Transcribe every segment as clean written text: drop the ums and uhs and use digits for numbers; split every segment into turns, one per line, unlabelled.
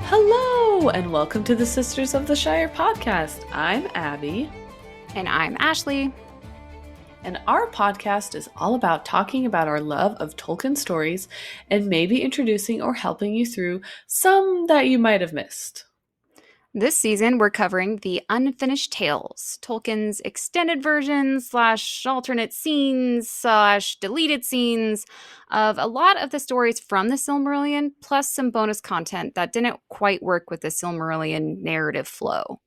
Hello, and welcome to the Sisters of the Shire podcast. I'm Abby,
And I'm Ashley.
and our podcast is all about talking about our love of Tolkien stories and maybe introducing or helping you through some that you might have missed.
This season, we're covering the Unfinished Tales, Tolkien's extended versions / alternate scenes / deleted scenes of a lot of the stories from the Silmarillion, plus some bonus content that didn't quite work with the Silmarillion narrative flow.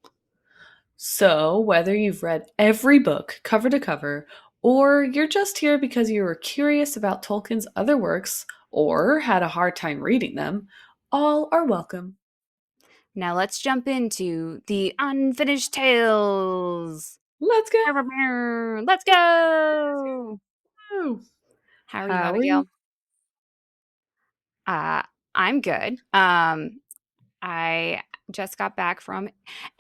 So, whether you've read every book cover to cover, or you're just here because you were curious about Tolkien's other works or had a hard time reading them, all are welcome.
Now let's jump into the Unfinished Tales.
Let's go!
Let's go! How are you,
How are you?
Abigail? I'm good. I just got back from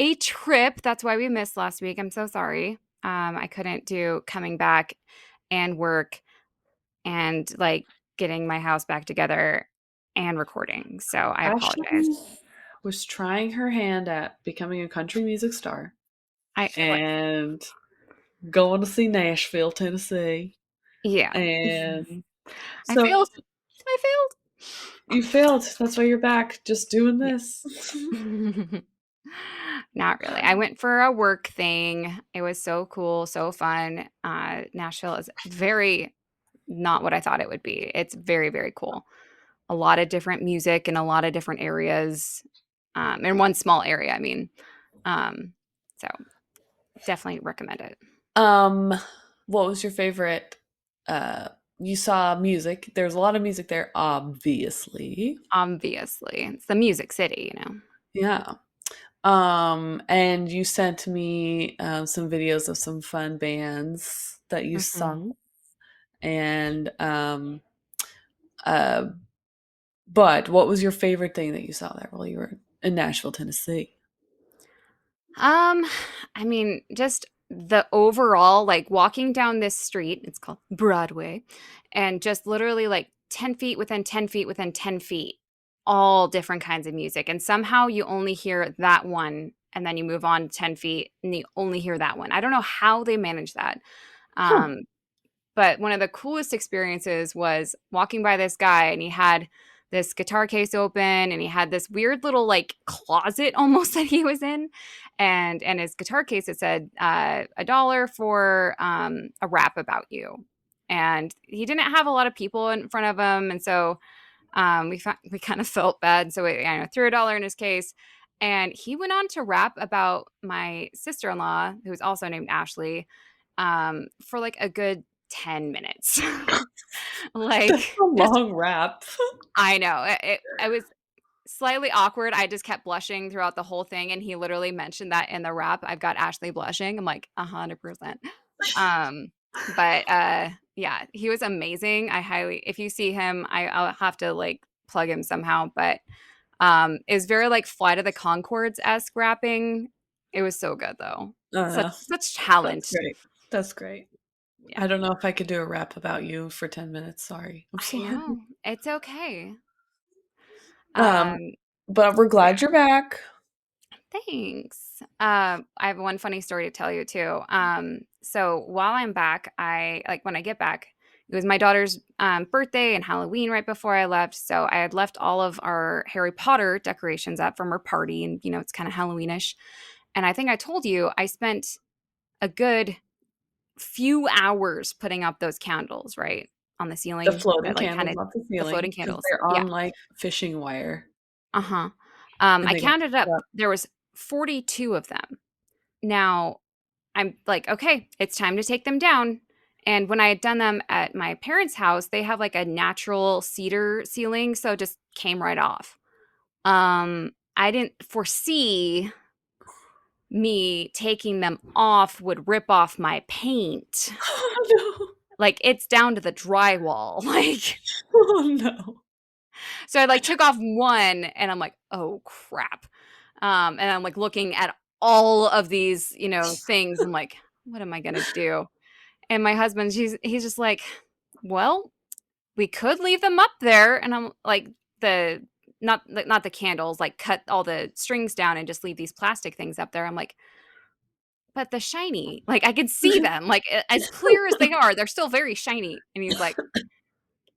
a trip. That's why we missed last week. I'm so sorry. I couldn't do coming back and work and like getting my house back together and recording. So I apologize.
Ashley was trying her hand at becoming a country music star and going to see Nashville, Tennessee.
Yeah.
And
I
so
failed.
you failed. That's why you're back, just doing this.
Not really. I went for a work thing. It was so cool, so fun. Nashville is very not what I thought it would be. It's very, very cool. A lot of different music in a lot of different areas, in one small area. I mean, so definitely recommend it.
What was your favorite? You saw music. There's a lot of music there, obviously.
Obviously, it's the Music City, you know.
Yeah. And you sent me some videos of some fun bands that you sung, and but what was your favorite thing that you saw there while you were in Nashville, Tennessee?
I mean, just the overall, like walking down this street, it's called Broadway, and just literally like 10 feet within 10 feet within 10 feet, all different kinds of music. And somehow you only hear that one, and then you move on 10 feet and you only hear that one. I don't know how they manage that.
Huh.
But one of the coolest experiences was walking by this guy, and he had this guitar case open, and he had this weird little like closet almost that he was in, and his guitar case, it said $1 for a rap about you. And he didn't have a lot of people in front of him, and so we kind of felt bad, so we threw $1 in his case. And he went on to rap about my sister-in-law, who's also named Ashley, for like a good 10 minutes.
That's
Like,
a long rap.
I know. It was slightly awkward. I just kept blushing throughout the whole thing, and he literally mentioned that in the rap. I've got Ashley blushing. I'm like, 100%. But yeah, he was amazing. If you see him, I'll have to like plug him somehow. But it was very like Flight of the Conchords-esque rapping. It was so good though. Such
That's
talent.
great. That's great.
Yeah.
I don't know if I could do a rap about you for 10 minutes. Sorry. I'm
I
sorry.
know. It's okay.
Um,
Um,
but we're
yeah.
glad you're back.
Thanks. I have one funny story to tell you too. So while I'm back, when I get back, it was my daughter's birthday and Halloween right before I left. So I had left all of our Harry Potter decorations up from her party, and it's kind of Halloweenish. And I think I told you I spent a good few hours putting up those candles, right, on the
The
ceiling.
floating
That like kind
candles
of
off the
the floating
ceiling because
candles.
they're
Yeah.
on like fishing wire
Uh-huh.
and
I
they got
counted up.
stuck.
There was 42 of them. Now, I'm like, okay, it's time to take them down. And when I had done them at my parents' house, they have like a natural cedar ceiling, so it just came right off. I didn't foresee me taking them off would rip off my paint.
Oh no.
Like, it's down to the drywall. Like,
Oh no.
so I like took off one, and I'm like, oh crap. And I'm like looking at all of these, things. I'm like, what am I gonna do? And my husband, he's just like, well, we could leave them up there. And I'm like, the not the candles, like cut all the strings down and just leave these plastic things up there. I'm like, but the shiny, like I could see them, like as clear as they are, they're still very shiny. And he's like,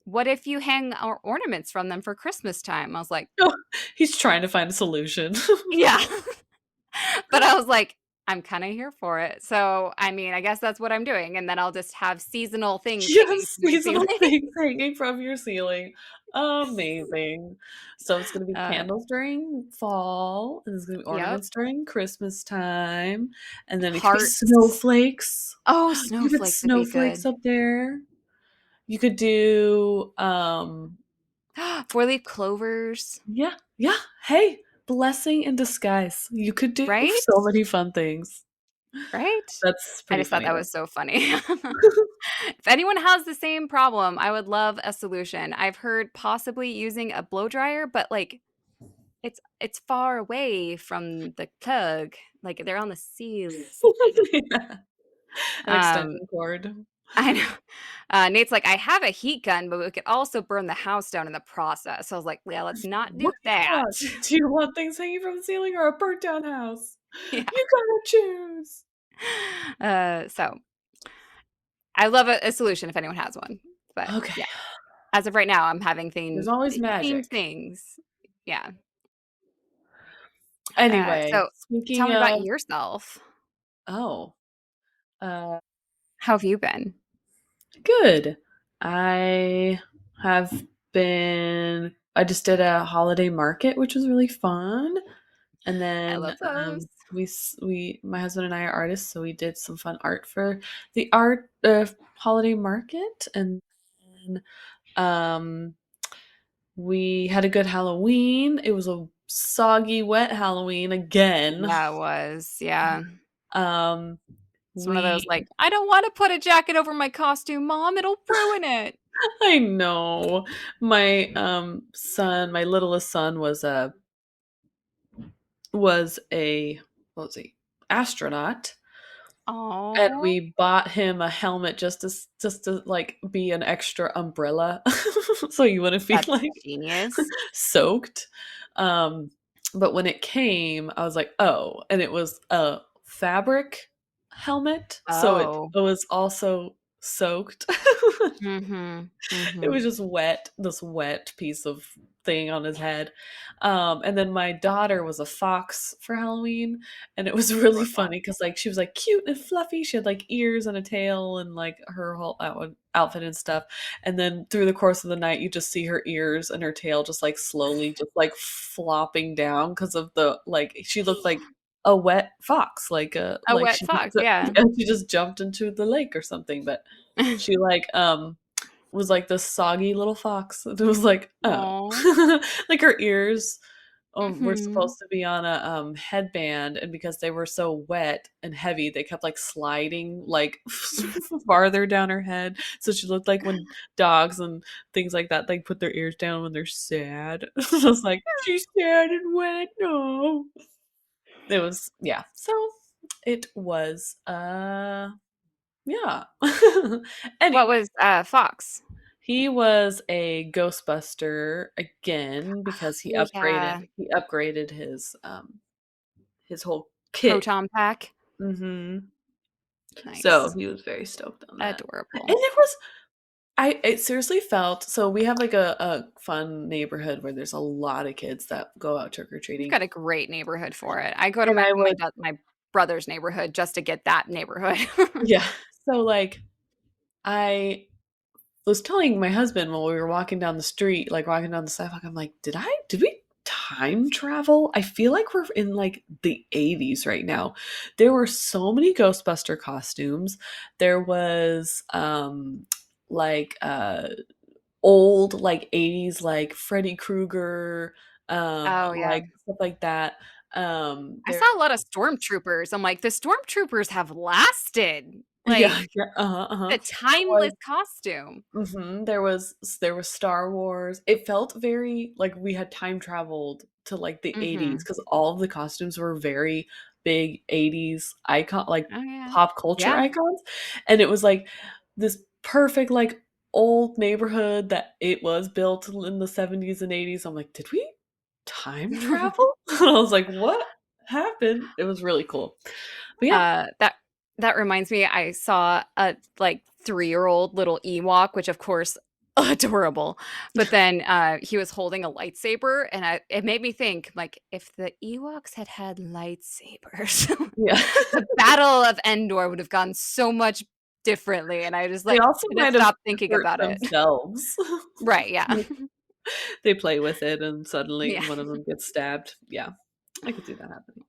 what if you hang ornaments from them for Christmas time? I was like,
Oh, he's trying to find a solution.
yeah. But I was like, I'm kind of here for it. So, I mean, I guess that's what I'm doing. And then I'll just have seasonal things hanging
Yes,
from my
seasonal
ceiling.
things hanging from your ceiling. Amazing. So it's gonna be
uh,
candles during fall, and there's gonna be
yep.
ornaments during Christmas time, and then it could be
Hearts.
snowflakes.
Oh,
You could
snowflakes would be
snowflakes
good.
up there. You could do,
Four leaf clovers,
yeah, yeah. Hey, blessing in disguise. You could do
right?
so many fun things.
Right?
That's
I
pretty
just thought
funny
that
though.
was so funny. If anyone has the same problem, I would love a solution. I've heard possibly using a blow dryer, but like it's far away from the plug. Like they're on the ceiling.
Yeah, an
Um,
extension cord.
I know. Nate's like, I have a heat gun, but we could also burn the house down in the process. So I was like, yeah, let's not do
What do you
that.
want? Do you want things hanging from the ceiling or a burnt down house?
Yeah.
You gotta choose.
So I love a solution if anyone has one. But
Okay.
yeah, as of right now, I'm having
There's always
themed
magic.
things. Yeah.
Anyway,
So tell
speaking
me about
of
yourself.
oh, uh,
How have you been?
good. I have I just did a holiday market, which was really fun. And
I
then
love those.
my husband and I are artists, so we did some fun art for the art holiday market, and then, um, we had a good Halloween. It was a soggy, wet Halloween again.
Yeah, it was. Yeah.
Um,
It's one of those
we
like, I don't want to put a jacket over my costume, Mom. It'll ruin it.
I know my son, my littlest son was a what was he astronaut, and
Oh,
we bought him a helmet just to like be an extra umbrella so you wouldn't be
that's
like
genius.
soaked. Um, but when it came, I was like, oh, and it was a fabric helmet, so
Oh.
it was also soaked.
Mhm.
It
Mhm.
was just wet, this wet piece of thing on his head. And then my daughter was a fox for Halloween, and it was really
Poor
funny because like she was like cute and fluffy. She had like ears and a tail and like her whole outfit and stuff. And then through the course of the night, you just see her ears and her tail just like slowly just like flopping down because of the like she looked like a wet fox,
A
like
wet
she
fox, yeah.
yeah, she just jumped into the lake or something. But she was like this soggy little fox. It was like, oh,
Aw.
like her ears were
Mhm.
supposed to be on a headband, and because they were so wet and heavy, they kept like sliding like farther down her head. So she looked like when dogs and things like that like put their ears down when they're sad. I was like, she's sad and wet. No, it was yeah. So it was yeah.
What
Anyway.
was, Fox?
He was a Ghostbuster again because
Oh, yeah.
he upgraded his whole kit.
Proton pack.
Mhm. So,
Nice.
he was very stoked on that. And
Adorable.
there was I it seriously felt so we have like a fun neighborhood where there's a lot of kids that go out trick or
You've
treating.
got a great neighborhood for it. I go to
And I would
my brother's neighborhood just to get that neighborhood.
yeah. So like I was telling my husband while we were walking down the street, like walking down the sidewalk, I'm like, did we time travel? I feel like we're in like the 80s right now. There were so many Ghostbuster costumes. There was like old like 80s like Freddy Krueger,
Oh, yeah.
like stuff like that.
I
There
saw a lot of stormtroopers. I'm like, the stormtroopers have lasted.
yeah,
Like,
yeah,
the
There was
timeless costume.
there was Star Wars. It felt very like we had time traveled to like the 80s
Mhm.
because all of the costumes were very big 80s icon like
Oh, yeah.
pop culture
Yeah.
icons. And it was like this perfect like old neighborhood that it was built in the 70s and 80s. I'm like, did we? time travel? And I was like, what happened? It was really cool. But yeah.
That that reminds me, I saw a like 3-year-old little Ewok, which of course adorable. But then he was holding a lightsaber, and it made me think like if the Ewoks had had lightsabers,
Yeah.
the Battle of Endor would have gone so much differently. And I just
They
like
also
couldn't
might have
stop thinking
hurt
about it.
themselves.
Right? Yeah.
They play with it and suddenly
Yeah.
one of them gets stabbed. Yeah. I could see that happening.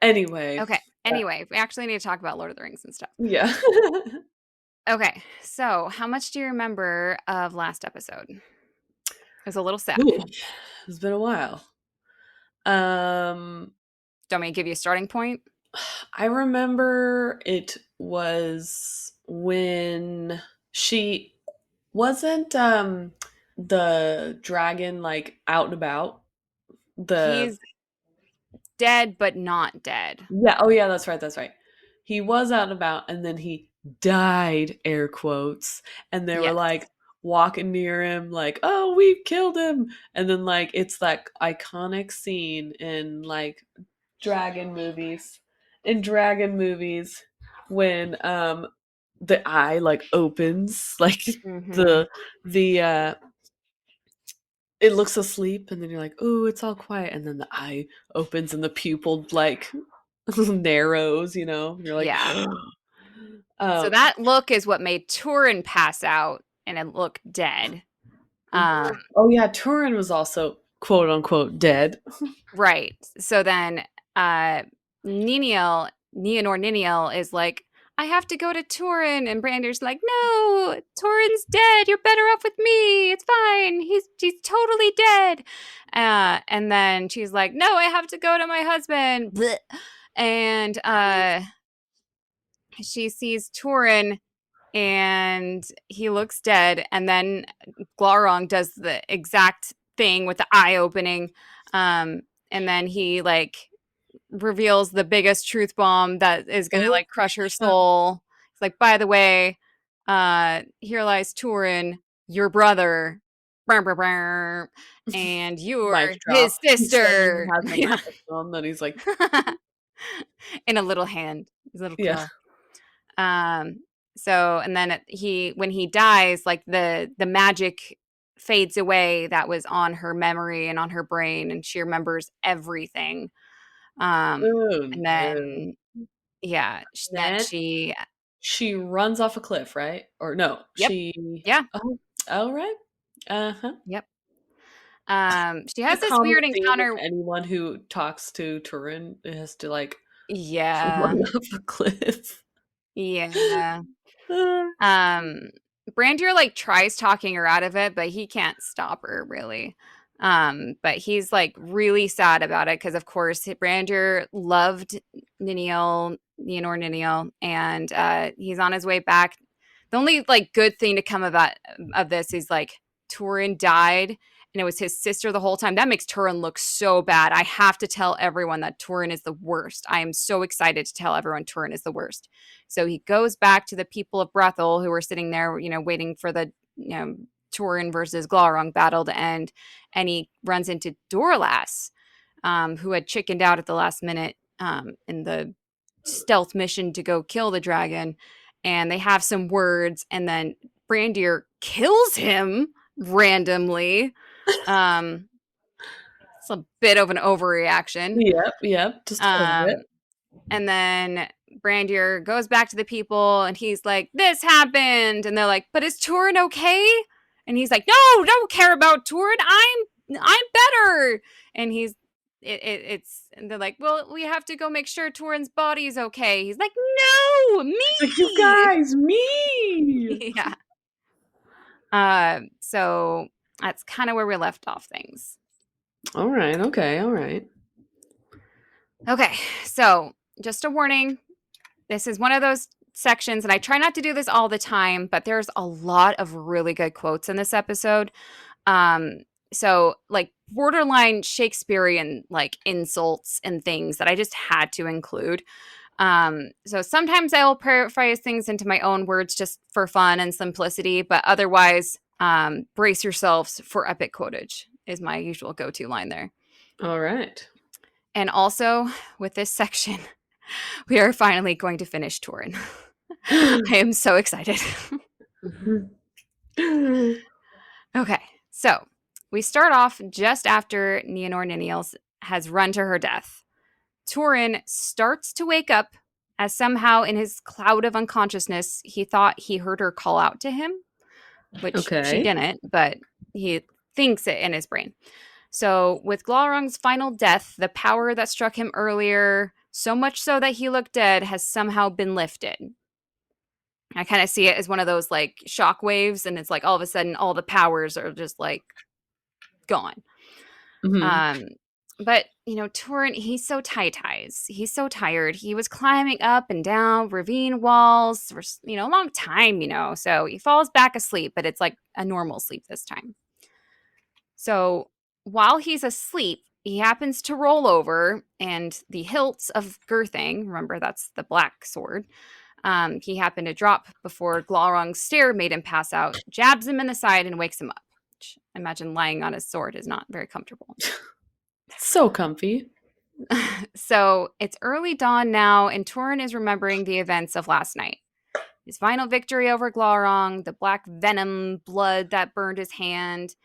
Anyway,
Okay.
that
Anyway, we actually need to talk about Lord of the Rings and stuff.
yeah.
Okay. So, how much do you remember of last episode? It was a little sad.
Ooh, it's been a while. Um,
Do you want me to give you a starting point?
I remember it was when she wasn't the dragon like out and about. The
He's dead, but not dead.
Yeah, oh yeah, that's right, that's right. He was out and about and then he died, air quotes, and they were
Yes.
like walking near him like, "Oh, we've killed him." And then like it's that iconic scene in like dragon movies. In dragon movies when the eye like opens, like
Hmm.
the the it looks asleep and then you're like, "Oh, it's all quiet." And then the eye opens and the pupil like narrows, you know? You're like,
Yeah. So
um,
that look is what made Turin pass out and it looked dead.
mhm.
Um,
Oh yeah, Turin was also quote unquote dead.
right. So then Neonor Niniel is like, I have to go to Turin, and Brandir's like, no, Turin's dead. You're better off with me. It's fine. He's totally dead. And then she's like, no, I have to go to my husband. Blech. And she sees Turin and he looks dead. And then Glaurung does the exact thing with the eye opening. Um, and then he like reveals the biggest truth bomb that is gonna
Oh,
like crush her
yeah.
soul. It's like, by the way, here lies Turin, your brother, brr, brr, brr, and
Mic
you're
drop.
his
He suddenly
sister.
has a
Yeah.
microphone that he's like,
In a little hand, his little
yeah.
claw. Um, so and then when he dies, like the magic fades away that was on her memory and on her brain, and she remembers everything.
Oh
And
no.
then yeah, then
Then she runs off a cliff, right? Or no,
yep,
she
yeah,
oh, all right. Uh-huh.
yep. She
A
has this
common
weird
theme of
encounter.
anyone who talks to Turin has to like
Yeah,
run off a cliff.
yeah.
Uh,
Um, Brandier like tries talking her out of it, but he can't stop her really. But he's like really sad about it because, of course, Brandier loved Neonor Niniel, and he's on his way back. The only like good thing to come about of this is like Turin died, and it was his sister the whole time. That makes Turin look so bad. I have to tell everyone that Turin is the worst. I am so excited to tell everyone Turin is the worst. So he goes back to the people of Brethil who were sitting there, waiting for the Turin versus Glaurung battle to end, and he runs into Dorlas, who had chickened out at the last minute in the stealth mission to go kill the dragon, and they have some words, and then Brandir kills him randomly. Um, it's a bit of an overreaction.
yep, yep, just a little bit.
Um, and then Brandier goes back to the people and he's like, this happened. And they're like, but is Turin okay? And he's like, no, don't care about Turin. I'm better. And it's and they're like, well, we have to go make sure Turin's body's okay. He's like, no,
It's like, "You
me.
guys, me!"
Yeah. So that's kind of where we left off things.
Alright, okay, alright.
Okay, so just a warning. This is one of those sections, and I try not to do this all the time, but there's a lot of really good quotes in this episode. Um, so like borderline Shakespearean like insults and things that I just had to include. So sometimes I will paraphrase things into my own words just for fun and simplicity, but otherwise, brace yourselves for epic quotage. is my usual go-to line there.
All right.
And also, with this section, we are finally going to finish Turin. I am so excited. Okay, so we start off just after Nienor Niniels has run to her death. Turin starts to wake up as somehow in his cloud of unconsciousness, he thought he heard her call out to him, which she
Okay.
didn't, but he thinks it in his brain. So, with Glaurung's final death, the power that struck him earlier, so much so that he looked dead, has somehow been lifted. I kind of see it as one of those like shock waves, and it's like all of a sudden all the powers are just like gone.
Hmm.
Um, but Turin, he's so ties. He's so tired. He was climbing up and down ravine walls for a long time. So he falls back asleep, but it's like a normal sleep this time. So while he's asleep, he happens to roll over, and the hilts of Girthing, remember that's the black sword, he happened to drop before Glaurung's stare made him pass out, jabs him in the side, and wakes him up. Which I imagine lying on his sword is not very comfortable.
So comfy.
So it's early dawn now, and Turin is remembering the events of last night. His final victory over Glaurung, the black venom blood that burned his hand.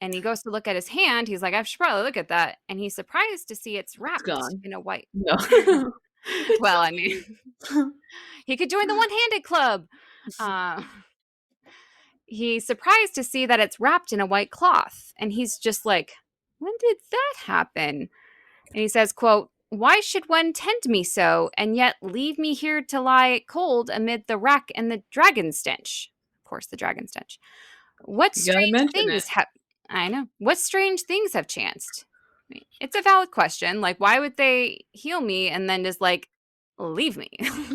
And he goes to look at his hand. He's like, I should probably look at that. And he's surprised to see it's
It's
wrapped
gone.
in a white.
No.
Well, I mean, he could join the one-handed club. Uh, he's surprised to see that it's wrapped in a white cloth. And he's just like, when did that happen? And he says, quote, why should one tend me so, and yet leave me here to lie cold amid the rack and the dragon stench? Of course, the dragon stench. What
You gotta
strange
mention it.
things have... I know. What strange things have chanced? I mean, it's a valid question. Like, why would they heal me and then just, like, leave me?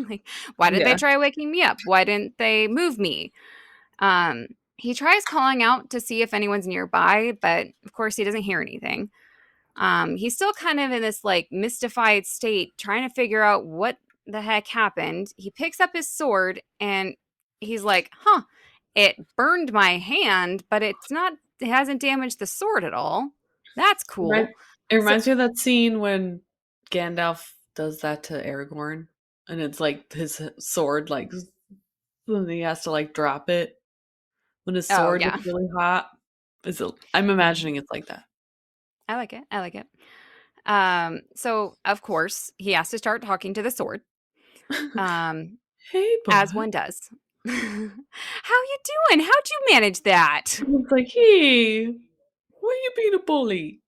Like, why did they
Yeah.
try waking me up? Why didn't they move me? He tries calling out to see if anyone's nearby, but of course he doesn't hear anything. He's still kind of in this like mystified state, trying to figure out what the heck happened. He picks up his sword and he's like, huh, it burned my hand, but it hasn't damaged the sword at all. That's
Remind-
cool.
It
So,
reminds me of that scene when Gandalf does that to Aragorn, and it's like his sword, like, and he has to like drop it when his
oh,
sword gets
yeah,
really hot. I'm imagining it's like that.
I like it. I like it. So of course he has to start talking to the sword. Um,
Hey,
as
bud.
one does. How you doing? How'd you manage that?
It's like, hey, why you being a bully?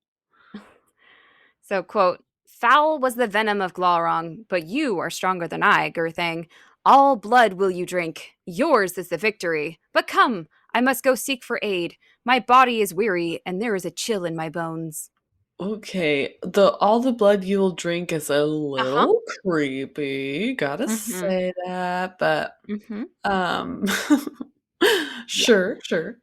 So, quote, foul was the venom of Glaurung, but you are stronger than I, Girthang. All blood will you drink. Yours is the victory. But come, I must go seek for aid. My body is weary, and there is a chill in my bones.
Okay, the all the blood you will drink is a
Uh-huh.
little creepy. Gotta
Mm-hmm.
say that, but
Mm-hmm.
um,
Yeah.
sure, sure.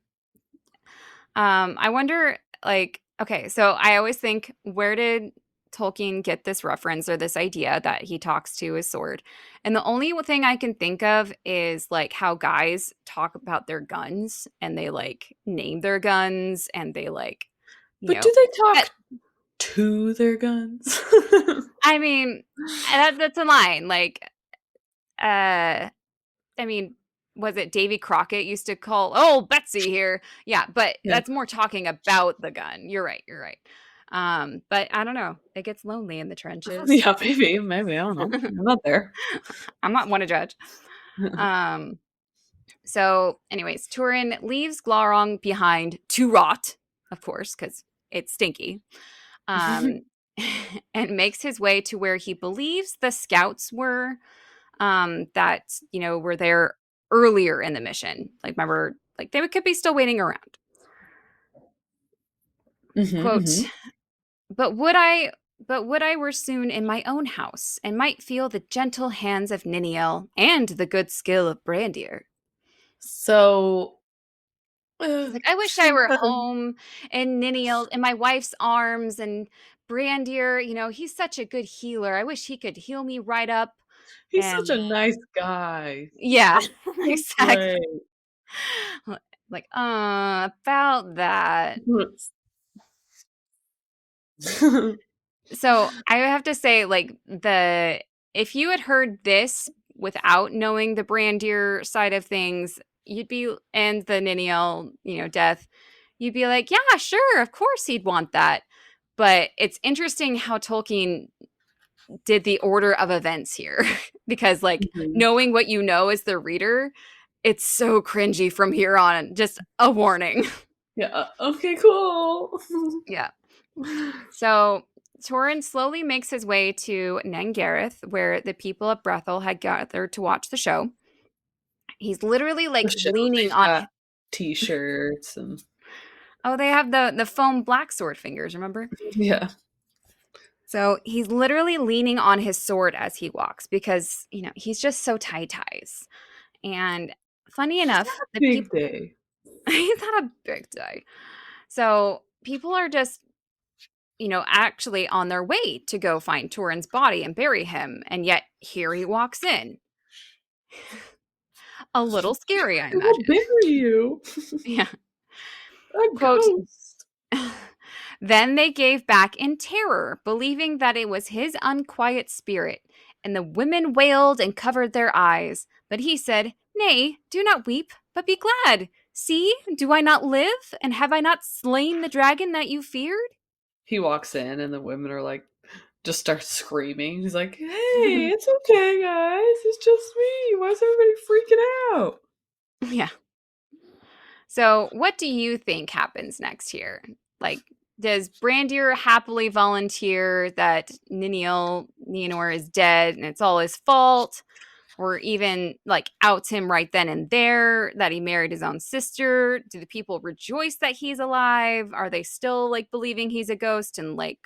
I wonder, like, okay, so I always think, where did Tolkien get this reference or this idea that he talks to his sword? And the only thing I can think of is like how guys talk about their guns and they like name their guns and they like, you
But
know,
do they
that,
talk to their guns?
I mean, that's a line. Like, uh, I mean, was it Davy Crockett used to call, oh, Betsy here? Yeah, but
Yeah.
that's more talking about the gun. You're right. You're right. But I don't know. It gets lonely in the trenches.
Yeah, maybe, I don't know. I'm not there.
I'm not one to judge. Um, so, anyways, Turin leaves Glaurung behind to rot, of course, because it's stinky. Um, and makes his way to where he believes the scouts were, that were there earlier in the mission. Like, remember, like they could be still waiting around.
Mhm,
Quote,
mhm.
but would I were soon in my own house, and might feel the gentle hands of Niniel and the good skill of Brandir.
So,
He's like, I wish I
she
were
kinda
home in Niniel in my wife's arms, and Brandir, he's such a good healer. I wish he could heal me right up.
he's such
And
a nice guy.
yeah,
That's so
exactly.
great.
Like, about that. So I have to say, like, the if you had heard this without knowing the Brandir side of things, you'd be and the Niniel, death, you'd be like, yeah, sure, of course he'd want that. But it's interesting how Tolkien did the order of events here because, like,
Mhm.
knowing what you know as the reader, it's so cringy from here on. Just a warning.
Yeah. Okay. Cool.
Yeah. So Turin slowly makes his way to Nangareth, where the people of Brethil had gathered to watch the show. He's literally
The
like
show,
leaning
they've
on.
got T-shirts and
Oh, they have the foam black sword fingers, remember?
yeah,
So he's literally leaning on his sword as he walks because, he's just so tie ties. And funny
he's
enough,
got a
the
big
people,
day.
he's had a big day. So people are just, actually on their way to go find Turin's body and bury him. And yet here he walks in. A little scary, I
I will
imagine.
bury you.
Yeah.
A
Quote,
ghost.
then they gave back in terror, believing that it was his unquiet spirit. And the women wailed and covered their eyes. But he said, nay, do not weep, but be glad. See, do I not live? And have I not slain the dragon that you feared?
He walks in, and the women are like, just start screaming. He's like, "Hey, it's okay, guys. It's just me. Why is everybody freaking out?"
Yeah. So, what do you think happens next here? Like, does Brandir happily volunteer that Nienor is dead and it's all his fault? Or even like outs him right then and there that he married his own sister? Do the people rejoice that he's alive? Are they still like believing he's a ghost and like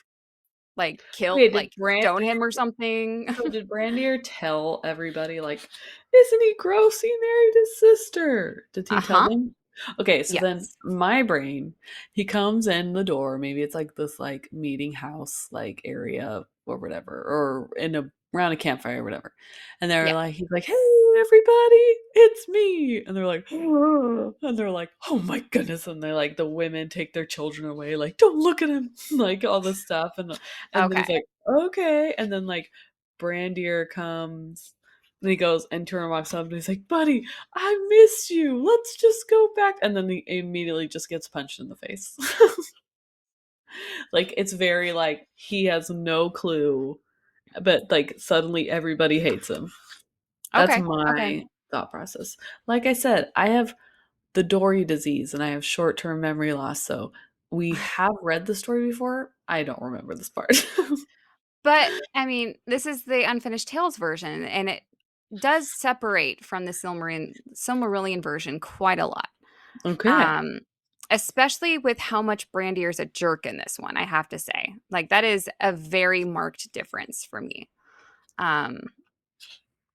kill
Okay, did
like stone him or something?
so did Brandier tell everybody like, "Isn't he gross? He married his sister." Did he tell
Uh-huh.
them? Okay, so then
Yes.
my brain, he comes in the door. Maybe it's like this like meeting house like area or whatever, or in a around a campfire or whatever. And they're
Yeah.
like, he's like, "Hey, everybody, it's me." And they're like, and they're like, "Oh my goodness!" And they're like, the women take their children away, like, "Don't look at him," like all this stuff, and then he's
Okay.
like, "Okay," and then like Brandier comes. And he goes, and Turin walks up and he's like, "Buddy, I miss you. Let's just go back." And then he immediately just gets punched in the face. Like, it's very like he has no clue, but like suddenly everybody hates him. That's
Okay. Okay.
my thought process. Like I said, I have the Dory disease and I have short term memory loss. So we have read the story before. I don't remember this part.
But I mean, this is the Unfinished Tales version, and it does separate from the Silmarillion version quite a lot.
Okay.
Um, Especially with how much Brandier's a jerk in this one, I have to say. Like that is a very marked difference for me. Um,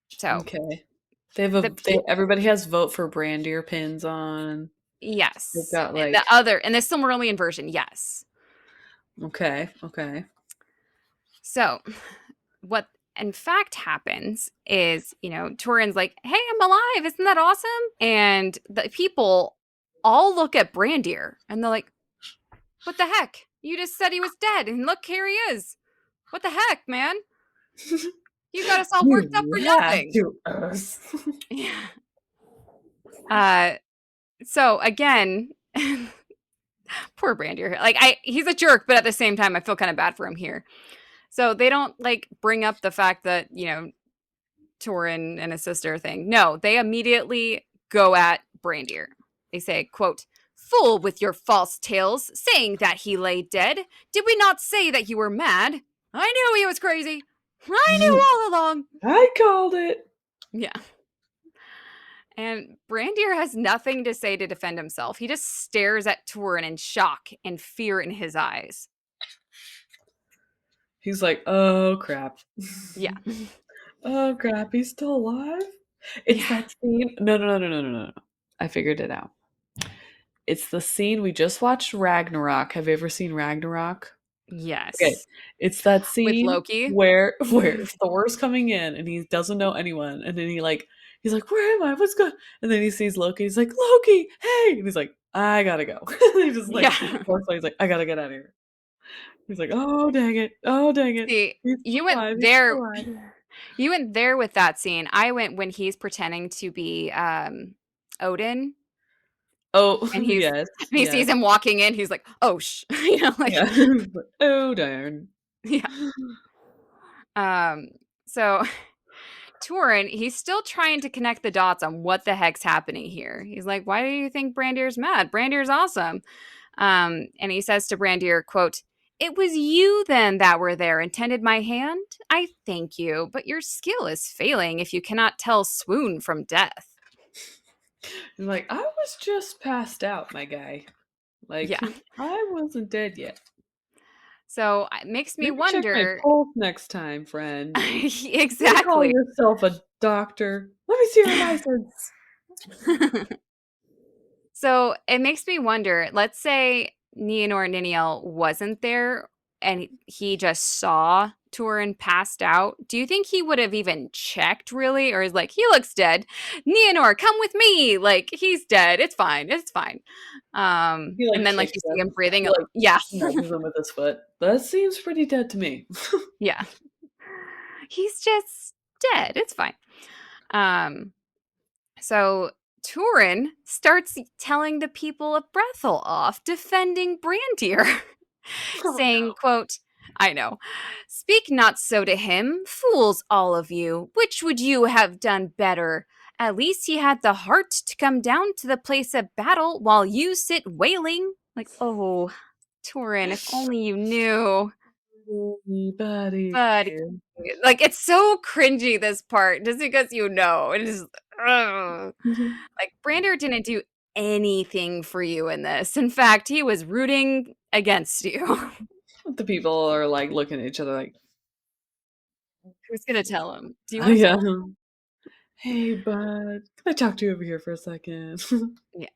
so
Okay. They have
the pe-
everybody has vote for Brandier pins on. They've
yes,
got
the
like
other in the Silmarillion version, yes.
okay, okay.
So what in fact happens is, Turin's like, "Hey, I'm alive! Isn't that awesome?" And the people all look at Brandier and they're like, "What the heck? You just said he was dead, and look, here he is. What the heck, man? You got us all worked up
You
for
lied
nothing."
to us.
Yeah. Uh, so again, poor Brandier. Like he's a jerk, but at the same time, I feel kind of bad for him here. So they don't like bring up the fact that Turin and his sister thing. No, they immediately go at Brandier. They say, "Quote, fool with your false tales, saying that he lay dead. Did we not say that you were mad? I knew he was crazy. I knew all along."
I called it.
Yeah. And Brandier has nothing to say to defend himself. He just stares at Turin in shock and fear in his eyes.
He's like, "Oh crap."
Yeah.
Oh crap, he's still alive? It's
Yeah.
that scene. No, no, no, no, no, no, no. No. I figured it out. It's the scene we just watched Ragnarok. Have you ever seen Ragnarok? Okay.
Yes.
It's that
With
scene
Loki.
where Thor's coming in and he doesn't know anyone and then he's like, "Where am I? What's going?" And then he sees Loki. He's like, "Loki, hey!" And he's like, "I gotta go." He just like
Yeah.
Thor's like, "I gotta get out of here." He's like, oh dang it, oh dang it,
See,
he's
you
still
went
alive, he's still
there.
alive.
You went there with that scene. I went when he's pretending to be Odin,
Oh
and
yes,
he sees
yes,
him walking in. He's like, "Oh, like,
yeah. Oh darn.
yeah." Um, so Turin, he's still trying to connect the dots on what the heck's happening here. He's like, "Why do you think Brandier's mad? Brandier's awesome." And he says to Brandier, "Quote: It was you then that were there and tended my hand. I thank you, but your skill is failing if you cannot tell swoon from death."
He's like, I was just passed out, my guy. Like,
Yeah.
I wasn't dead yet.
So it makes me
Maybe check my
wonder.
pulse next time, friend. You call
Exactly.
yourself a doctor. Let me see your license.
So it makes me wonder, let's say Nienor Niniel wasn't there and he just saw Turin passed out. Do you think he would have even checked really? Or is like, he looks dead. Nienor, come with me. Like, he's dead. It's fine. It's fine.
He
And
like
then like
kicks
you see him
him.
breathing.
He like
Yeah.
nudges him with his foot. That seems pretty dead to me.
Yeah. He's just dead. It's fine. Um, So Turin starts telling the people of Brethil off, defending Brandir,
Oh
saying, quote, I know. Speak not so to him, fools all of you. Which would you have done better? At least he had the heart to come down to the place of battle while you sit wailing. Like, oh, Turin, if only you knew.
no. Buddy.
But like, it's so cringy, this part, just because you know. It is ugh. Like, Brander didn't do anything for you in this. In fact, he was rooting against you.
The people are like looking at each other like,
Who's gonna tell him? Do you want to
yeah.
tell
Hey, bud. Can I talk to you over here for a second?
him? Yeah.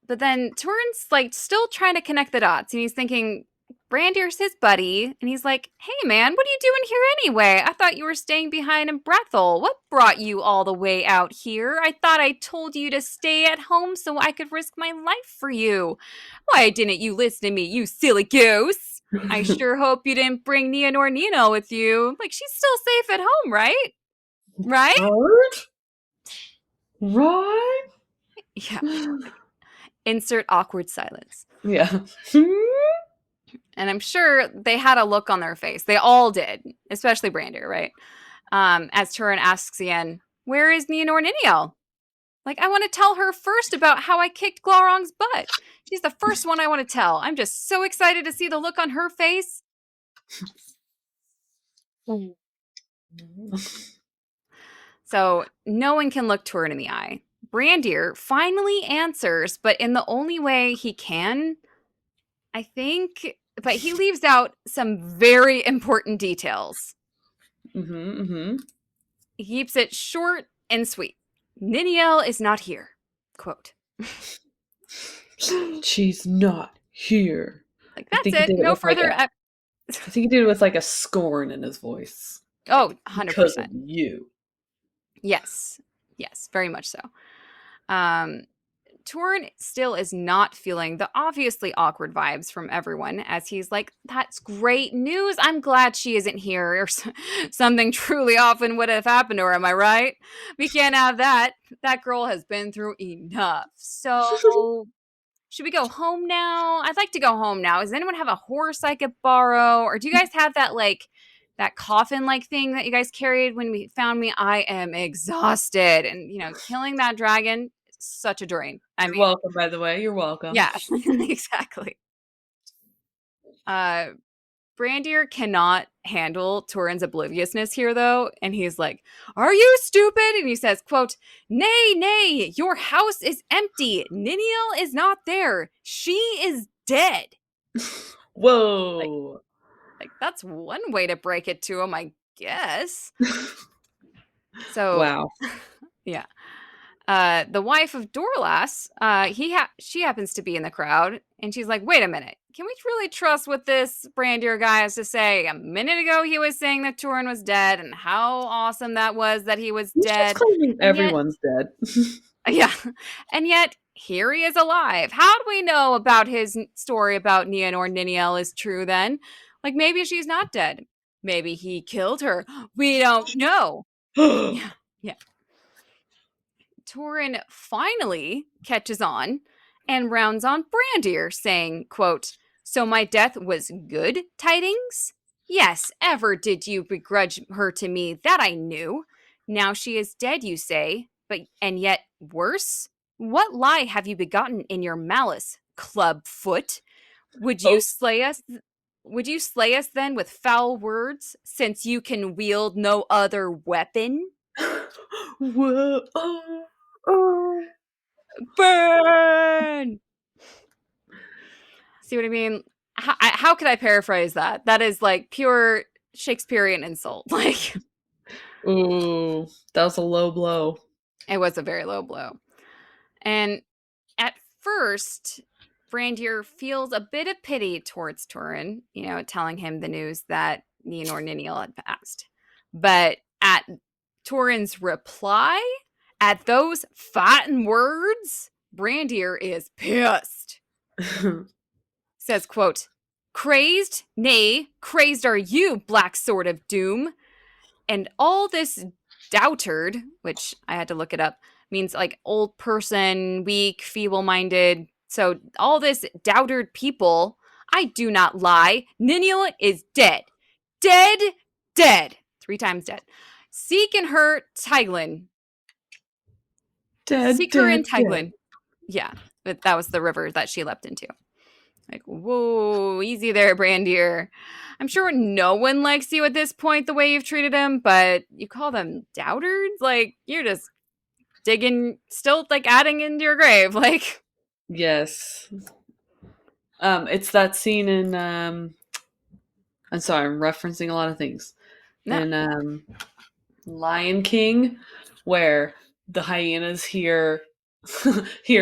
But then Turin's like still trying to connect the dots, and he's thinking Brandier's his buddy, and he's like, "Hey, man, what are you doing here anyway? I thought you were staying behind in Brethil. What brought you all the way out here? I thought I told you to stay at home so I could risk my life for you. Why didn't you listen to me, you silly goose? I sure hope you didn't bring Nia nor Nino with you. Like, she's still safe at home, right? Right?
Right? Right?
Yeah. Insert awkward silence.
Yeah.
And I'm sure they had a look on their face. They all did, especially Brander, right? As Turin asks again, where is Nienor Niniel? Like, I want to tell her first about how I kicked Glaurung's butt. She's the first one I want to tell. I'm just so excited to see the look on her face. So no one can look Turin in the eye. Brandir finally answers, but in the only way he can, I think. But he leaves out some very important details. He keeps it short and sweet. Niniel is not here. Quote.
She's not here.
Like,
I
that's
think he
it.
did it
No
with like
further.
I think he did it with like a scorn in his voice.
Oh,
Like, because of
100%.
you.
Yes. Yes, very much so. Um, Turin still is not feeling the obviously awkward vibes from everyone as he's like, that's great news. I'm glad she isn't here. Or something truly often would have happened to her. Am I right? We can't have that. That girl has been through enough. So should we go home now? I'd like to go home now. Does anyone have a horse I could borrow? Or do you guys have that like that coffin like thing that you guys carried when we found me? I am exhausted. And killing that dragon is such a drain. I
You're
mean,
welcome, by the way. You're welcome.
yeah, exactly. Uh Brandir cannot handle Turin's obliviousness here, though, and he's like, "Are you stupid?" And he says, quote, "Nay, nay, your house is empty. Niniel is not there. She is dead." Like,
Whoa.
that's one way to break it to him, I guess. So,
Wow.
yeah. The wife of Dorlas, she happens to be in the crowd, and she's like, "Wait a minute, can we really trust what this Brandir guy has to say? A minute ago, he was saying that Turin was dead, and how awesome that was that he was
He's just
dead,
claiming
and yet,
everyone's dead.
yeah, and yet here he is alive. How do we know about his story about Nienor Niniel is true then? Like, maybe she's not dead. Maybe he killed her. We don't know. Yeah, yeah. Turin finally catches on and rounds on Brandir, saying, quote, "So my death was good tidings? Yes, ever did you begrudge her to me, that I knew. Now she is dead, you say, but and yet worse? What lie have you begotten in your malice, club foot? Would you
Oh.
slay us? Would you slay us then with foul words, since you can wield no other weapon?
Whoa. Oh. Oh.
Burn!" See what I mean? How could I paraphrase that? That is like pure Shakespearean insult. Like,
Ooh, that was a low blow.
it was a very low blow. And at first, Brandir feels a bit of pity towards Turin, telling him the news that Nienor Niniel had passed. But at Turin's reply, at those fighting words, Brandir is pissed. Says, quote, "Crazed? Nay, crazed are you, black sword of doom. And all this doubtard," which I had to look it up, means like old person, weak, feeble-minded. So all this doubtard people, I do not lie. Niniel is dead. Dead, dead. 3 times dead. Seek and her Tiglin.
Dead,
Seek her in
dead, dead.
Tiglin. Yeah, but that was the river that she leapt into. Like, whoa, easy there, Brandir. I'm sure no one likes you at this point the way you've treated him, but you call them doubters? Like, you're just digging, still like adding into your grave. Like,
Yes. It's that scene in I'm sorry, I'm referencing a lot of things.
no.
In Lion King, where the hyenas hear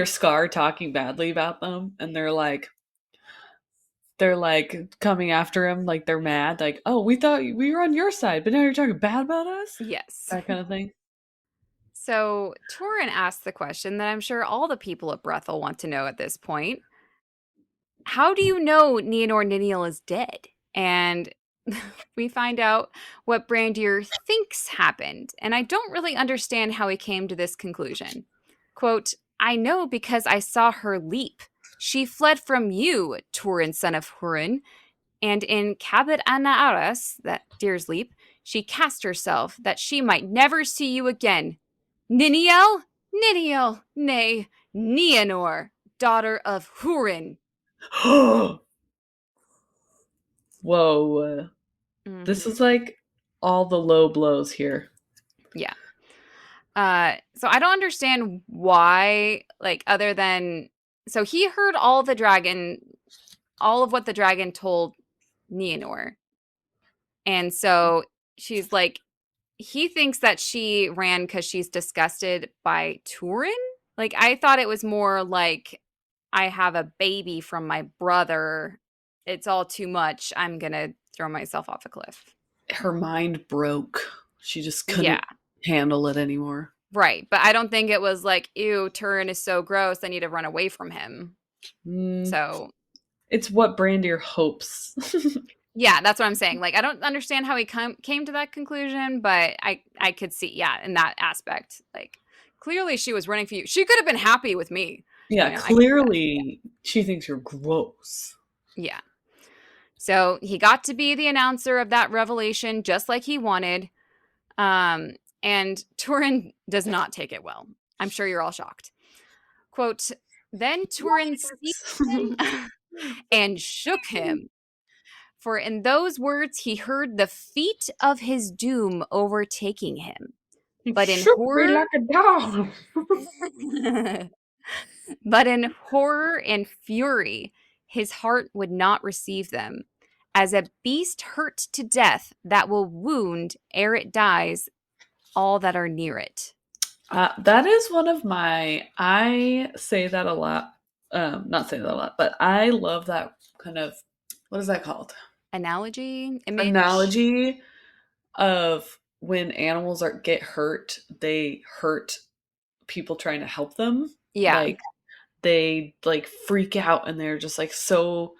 Scar talking badly about them, and they're like coming after him, like they're mad, like, oh, we thought we were on your side, but now you're talking bad about us?
Yes.
That kind of thing.
So Turin asks the question that I'm sure all the people at Brethil want to know at this point. How do you know Nienor Niniel is dead? And we find out what Brandir thinks happened, and I don't really understand how he came to this conclusion. Quote, "I know because I saw her leap. She fled from you, Turin, son of Hurin, and in Cabot Anaaras, that deer's leap, she cast herself that she might never see you again. Niniel? Niniel, nay, Nienor, daughter of Hurin."
Whoa. This
Mm-hmm.
is like all the low blows here.
Yeah. So I don't understand why, like, other than so he heard all of what the dragon told Nienor. And so she's like, he thinks that she ran because she's disgusted by Turin. Like, I thought it was more like, I have a baby from my brother. It's all too much. I'm gonna throw myself off a cliff.
Her mind broke. She just
Yeah.
couldn't handle it anymore.
Right. But I don't think it was like, ew, Turin is so gross. I need to run away from him.
Mm,
So,
it's what Brandir hopes.
yeah, that's what I'm saying. Like, I don't understand how he came to that conclusion, but I could see, yeah, in that aspect. Like, clearly she was running for you. She could have been happy with me.
Yeah,
I could see that.
clearly she thinks you're gross.
Yeah. So he got to be the announcer of that revelation just like he wanted. And Turin does not take it well. I'm sure you're all shocked. Quote, "Then Turin seized him and shook him. For in those words he heard the feet of his doom overtaking him.
You
But in
shook me
horror,
like a dog.
but in horror and fury, his heart would not receive them, as a beast hurt to death that will wound ere it dies all that are near it."
That is one of my. I say that a lot. Not say that a lot, but I love that kind of. What is that called?
Analogy, image,
Analogy of when animals get hurt, they hurt people trying to help them.
yeah,
Like they like freak out and they're just like so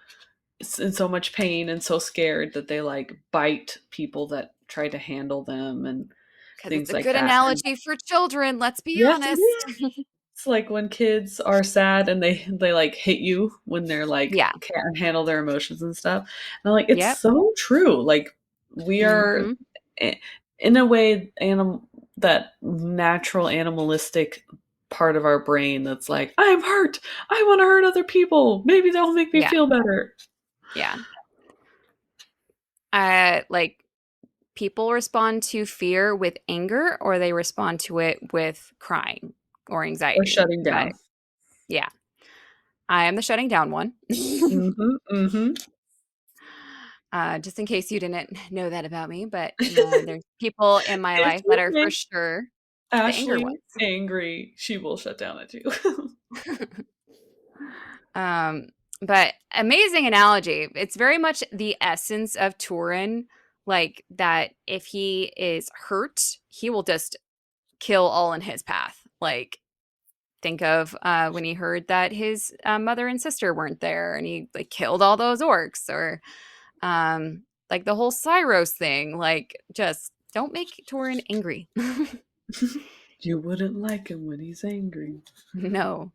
in so much pain and so scared that they like bite people that try to handle them and
Because it's
things
a
like
good
that. And
analogy for children, let's be
yes, it
honest.
is. It's like when kids are sad and they like hit you when they're like
Yeah.
can't handle their emotions and stuff. And I'm like, it's
Yep.
so true. Like we are
Mm-hmm.
i- in a way that natural animalistic part of our brain that's like, I'm hurt. I want to hurt other people. Maybe they'll make me
Yeah.
feel better.
Yeah. Like people respond to fear with anger or they respond to it with crying or
Or
anxiety.
shutting
But
down.
yeah, I am the shutting down one.
Mhm. Mhm.
Just in case you didn't know that about me, but there's people in my
If
life that
you
are for
make
sure the anger
Ashley
ones.
angry, she will shut down at you.
Um, but amazing analogy. It's very much the essence of Turin, like that if he is hurt, he will just kill all in his path. Like think of when he heard that his mother and sister weren't there and he like killed all those orcs or like the whole Cyros thing. Like just don't make Turin angry.
You wouldn't like him when he's angry.
No.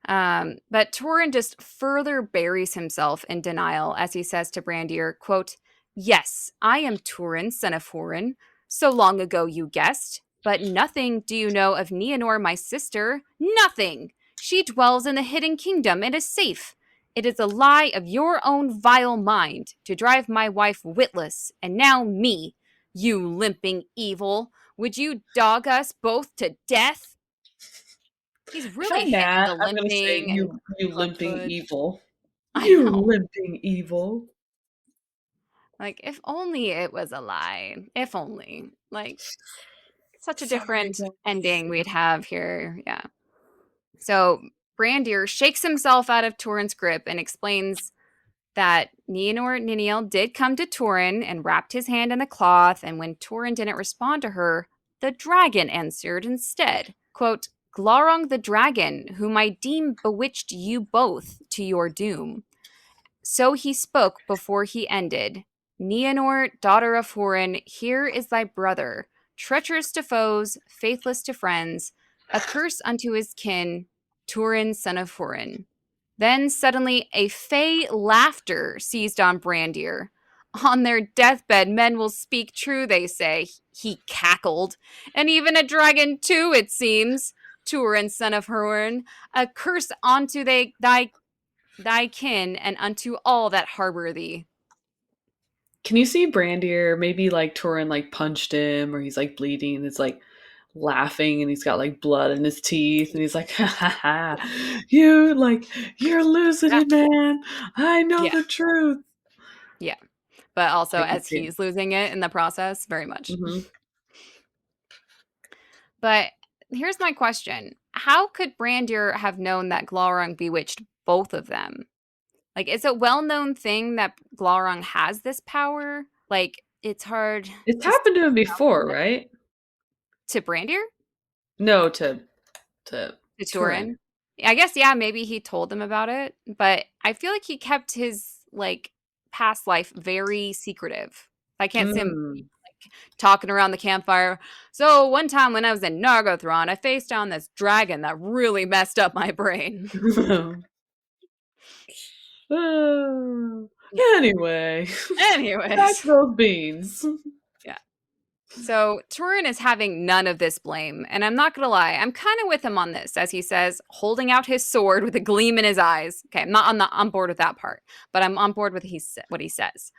But Turin just further buries himself in denial as he says to Brandir, quote, "Yes, I am Turin, son of Hurin. So long ago you guessed. But nothing do you know of Nienor, my sister. Nothing. She dwells in the hidden kingdom and is safe. It is a lie of your own vile mind to drive my wife witless, and now me. You limping evil. Would you dog us both to death?" He's
If
really
I'm
hitting
mad,
the
I'm gonna say
limping and
you limping
clubfoot.
evil.
I
You
know.
limping evil.
Like, if only it was a lie. If only. Like, such a
Sorry,
different
guys.
ending we'd have here. Yeah. So Brandir shakes himself out of Turin's grip and explains that Nienor Niniel did come to Turin and wrapped his hand in the cloth, and when Turin didn't respond to her, the dragon answered instead. Quote, "Glaurung the dragon, whom I deem bewitched you both to your doom." So he spoke before he ended. "Nienor, daughter of Hurin, here is thy brother, treacherous to foes, faithless to friends, a curse unto his kin, Turin, son of Hurin." Then suddenly a fey laughter seized on Brandir. "On their deathbed, men will speak true, they say," he cackled. "And even a dragon too, it seems. Turin, son of Hurin, a curse onto thy kin and unto all that harbor thee."
Can you see Brandier? Maybe like Torin like punched him, or he's like bleeding, and it's like laughing, and he's got like blood in his teeth, and he's like, "Ha ha ha! You like you're losing
Yeah.
it, man. I know
Yeah.
the truth."
Yeah. But also
I can
as
see it.
he's losing it in the process, very much.
Hmm.
But here's my question. How could Brandir have known that Glaurung bewitched both of them? Like, is it a well-known thing that Glaurung has this power? Like, it's hard
It's
to
happened to him before, right?
to Brandir?
No, to
To
Turin.
Turin? I guess, yeah, maybe he told them about it, but I feel like he kept his, like, past life very secretive. I can't see him
Mm.
talking around the campfire. "So, one time when I was in Nargothrond, I faced down this dragon that really messed up my brain."
Uh,
Yeah.
anyway, back to
Anyways.
those beans.
Yeah. So Turin is having none of this blame, and I'm not gonna lie, I'm kind of with him on this, as he says, holding out his sword with a gleam in his eyes. Okay, I'm not on board with that part, but I'm on board with what he says.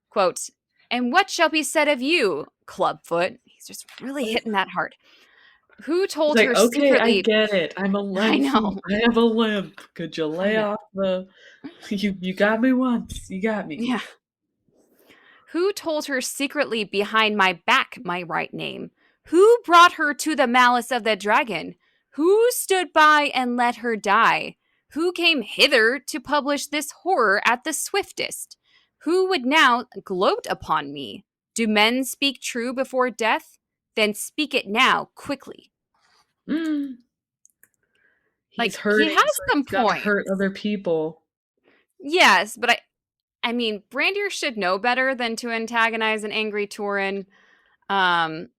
Quote, "And what shall be said of you, Clubfoot?" He's just really hitting that hard. "Who
He's
told
like,
her
okay, I
secretly?"
get it. I'm a
I
limp.
know,
I have a limp. Could you
I
lay
know.
off the? You got me once. You got me.
Yeah. "Who told her secretly behind my back my right name? Who brought her to the malice of the dragon? Who stood by and let her die? Who came hither to publish this horror at the swiftest? Who would now gloat upon me? Do men speak true before death? Then speak it now, quickly."
Mm. He's
he
hurting,
has
so
some
he's gotta hurt
points.
other people.
Yes, but I mean, Brandir should know better than to antagonize an angry Turin um,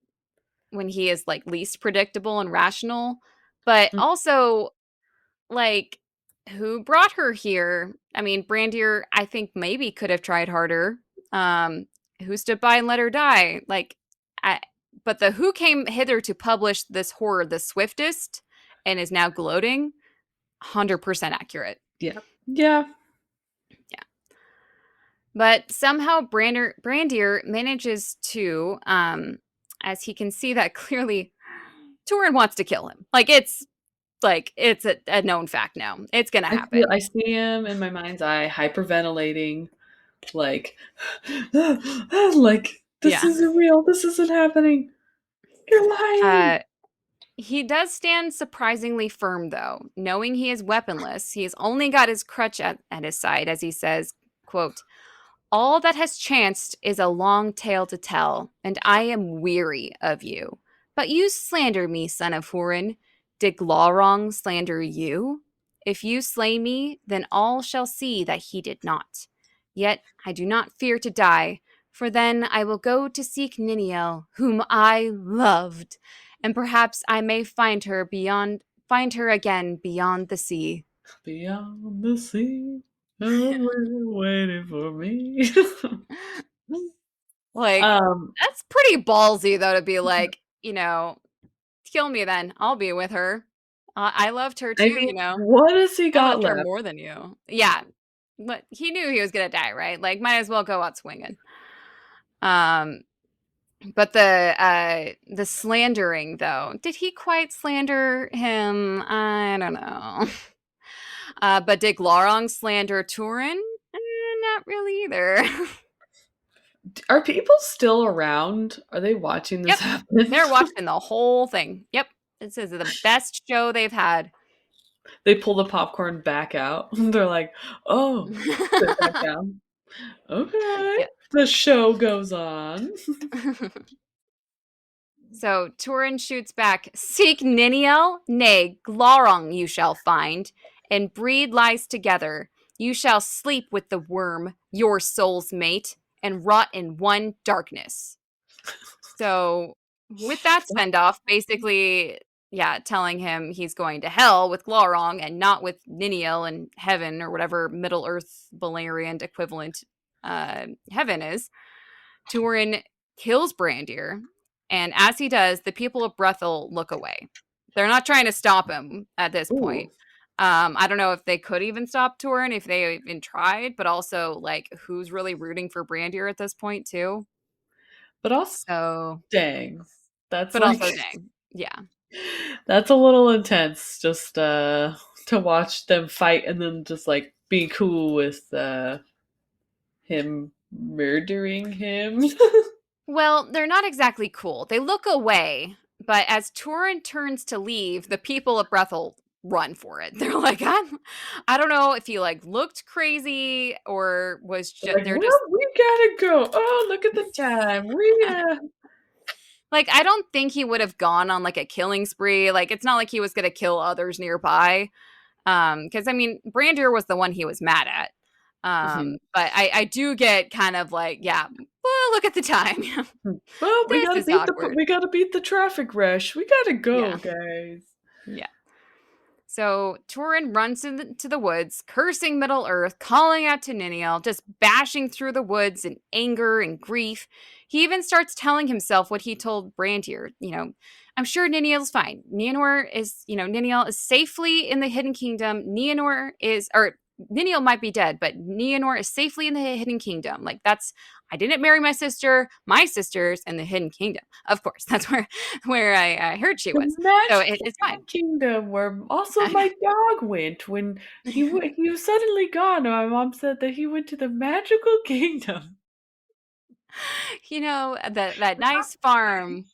when he is like least predictable and rational. But
Mm,
also, like, who brought her here? I mean, Brandir, I think maybe could have tried harder. Um, who stood by and let her die? I, but the who came hither to publish this horror the swiftest and is now gloating, 100% accurate.
yeah. Yeah.
Yeah. But somehow Brandir manages to, as he can see that clearly Turin wants to kill him. It's a known fact now. It's gonna happen.
I see him in my mind's eye hyperventilating, like, like, this
Yeah.
isn't real, this isn't happening. You're lying.
Uh, he does stand surprisingly firm, though. Knowing he is weaponless, he has only got his crutch at his side, as he says, quote, all that has chanced is a long tale to tell, and I am weary of you. But you slander me, son of Hurin. Did Glaurung slander you? If you slay me, then all shall see that he did not. Yet I do not fear to die, for then I will go to seek Niniel, whom I loved, and perhaps I may find her again beyond the sea.
Beyond the sea, waiting for me.
Like,
um,
that's pretty ballsy, though, to be like, kill me then. I'll be with her. I loved her
I
too,
mean, what has he
I
got
loved her
left?
more than you. Yeah. But he knew he was going to die, right? Like, might as well go out swinging. Um, but the slandering, though, did he quite slander him? I don't know. But did Glaurung slander Turin? Not really either.
Are people still around? Are they watching this
Yep.
happen?
They're watching the whole thing. Yep. This is the best show they've had.
They pull the popcorn back out. They're like, oh, put it back down. Okay.
Yeah.
The show goes on.
So Turin shoots back, seek Niniel, nay, Glaurung you shall find, and breed lies together. You shall sleep with the worm, your soul's mate, and rot in one darkness. So with that send off, basically, yeah, telling him he's going to hell with Glaurung and not with Niniel and heaven or whatever Middle Earth Balerian equivalent heaven is. Turin kills Brandir, and as he does, the people of Brethil look away. They're not trying to stop him at this point.
Ooh.
I don't know if they could even stop Turin if they even tried, but also like who's really rooting for Brandir at this point too.
But also,
So,
dang. That's
but
like,
also, dang, yeah.
that's a little intense just to watch them fight and then just like be cool with him murdering him.
Well, they're not exactly cool. They look away, but as Turin turns to leave, the people of Brethil run for it. They're like, I don't know if he like looked crazy or was just
Like,
they're
well,
just
we gotta go. Oh, look at the time. We
like I don't think he would have gone on like a killing spree. Like it's not like he was going to kill others nearby. Cuz I mean, Brandir was the one he was mad at.
Mhm.
But I do get kind of like, yeah, well, look at the time.
Well,
This is awkward.
we gotta beat the traffic rush. We gotta go,
Yeah.
guys.
Yeah. So Turin runs to the woods, cursing Middle Earth, calling out to Niniel, just bashing through the woods in anger and grief. He even starts telling himself what he told Brandir. I'm sure Niniel's fine. Niniel is safely in the Hidden Kingdom. Niniel might be dead, but Nienor is safely in the Hidden Kingdom. Like I didn't marry my sister's in the Hidden Kingdom. Of course, that's where I heard she
The
was. So
magical
it's fine.
kingdom where also my dog went when he was suddenly gone. And my mom said that he went to the magical kingdom.
That nice farm.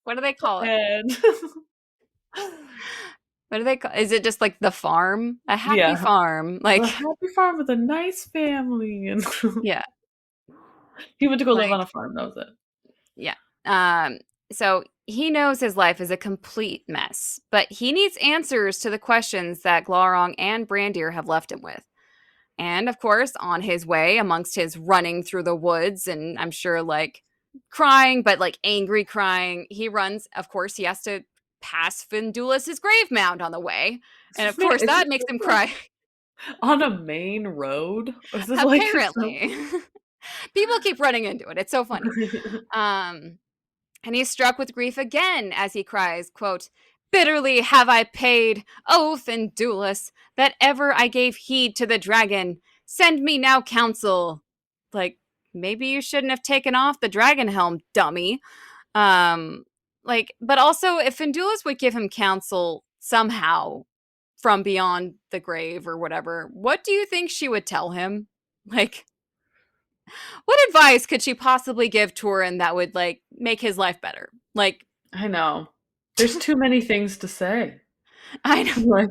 What do they call it?
And
What do they call? Is it just like the farm? A happy
yeah,
farm.
a
Like
happy farm with a nice family. And
yeah,
he went to go live on
like
a farm. That was it.
yeah. Um. So he knows his life is a complete mess, but he needs answers to the questions that Glaurung and Brandir have left him with. And of course, on his way, amongst his running through the woods, and I'm sure like crying, but like angry crying, he runs. Of course, he has to pass Findulus's grave mound on the way. And of
Man,
course,
is
that
this
makes him
just like
cry.
on a main road? Or is this like some
Apparently. People keep running into it. It's so funny. Um, And he's struck with grief again as he cries, quote, "Bitterly have I paid oath and duelist that ever I gave heed to the dragon. Send me now counsel." Like, maybe you shouldn't have taken off the dragon helm, dummy. Um, but also if Findulus would give him counsel somehow from beyond the grave or whatever, what do you think she would tell him? Like, what advice could she possibly give Turin that would like make his life better? Like,
I know. There's too many things to say.
I know.
Like,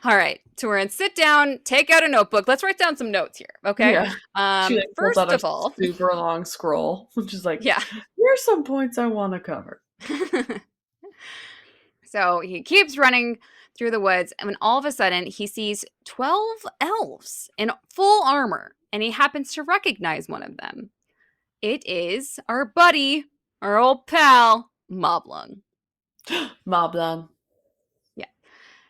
All right, Turin, sit down, take out a notebook. Let's write down some notes here, okay?
yeah. She like pulls
First
out a
of all,
super long scroll, which is like,
yeah.
here's some points I want to cover.
So he keeps running through the woods, and when all of a sudden he sees 12 elves in full armor, and he happens to recognize one of them. It is our buddy, our old pal, Moblung.
Moblung.
Yeah.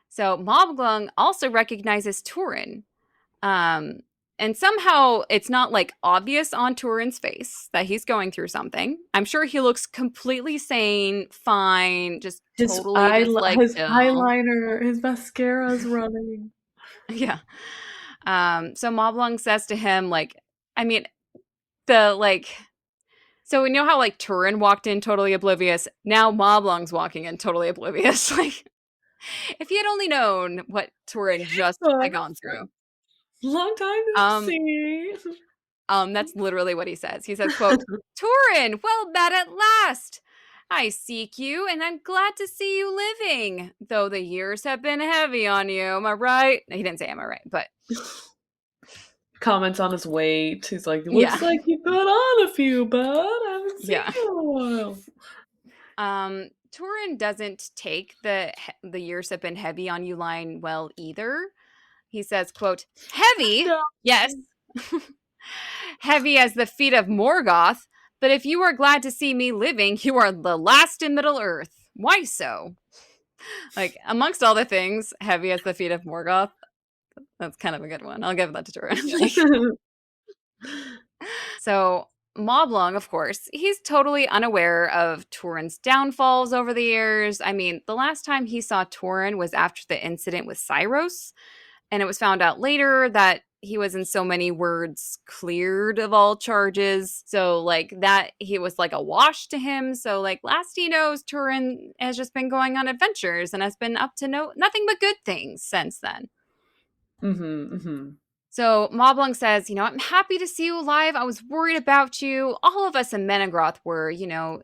So Moblung also recognizes Turin. Um, and somehow it's not like obvious on Turin's face that he's going through something. I'm sure he looks completely sane, fine, just totally just like
His
chill.
eyeliner, his mascara's running.
Yeah. So Moblung says to him, like, I mean, the like so we know how like Turin walked in totally oblivious. Now Moblung's walking in totally oblivious. Like if he had only known what Turin just
Oh,
had gone through.
long time no
Um,
see.
That's literally what he says. He says, quote, "Turin, well met at last. I seek you, and I'm glad to see you living, though the years have been heavy on you. Am I right?" He didn't say am I right, but
Comments on his weight. He's like,
yeah.
looks like you put on a few, bud. I haven't seen
Yeah.
you in a while.
Turin doesn't take the years have been heavy on you line well either. He says, quote, "Heavy,
No.
yes, heavy as the feet of Morgoth, but if you are glad to see me living, you are the last in Middle Earth. Why so?" Like, amongst all the things, heavy as the feet of Morgoth, that's kind of a good one. I'll give that to Turin. Like, so, Moblung, of course, he's totally unaware of Turin's downfalls over the years. I mean, the last time he saw Turin was after the incident with Cyros, and it was found out later that he was, in so many words, cleared of all charges. So, like, that he was like a wash to him. So, like, last he knows, Turin has just been going on adventures and has been up to nothing but good things since then. So Moblung says, "I'm happy to see you alive. I was worried about you. All of us in Menegroth were, yeah,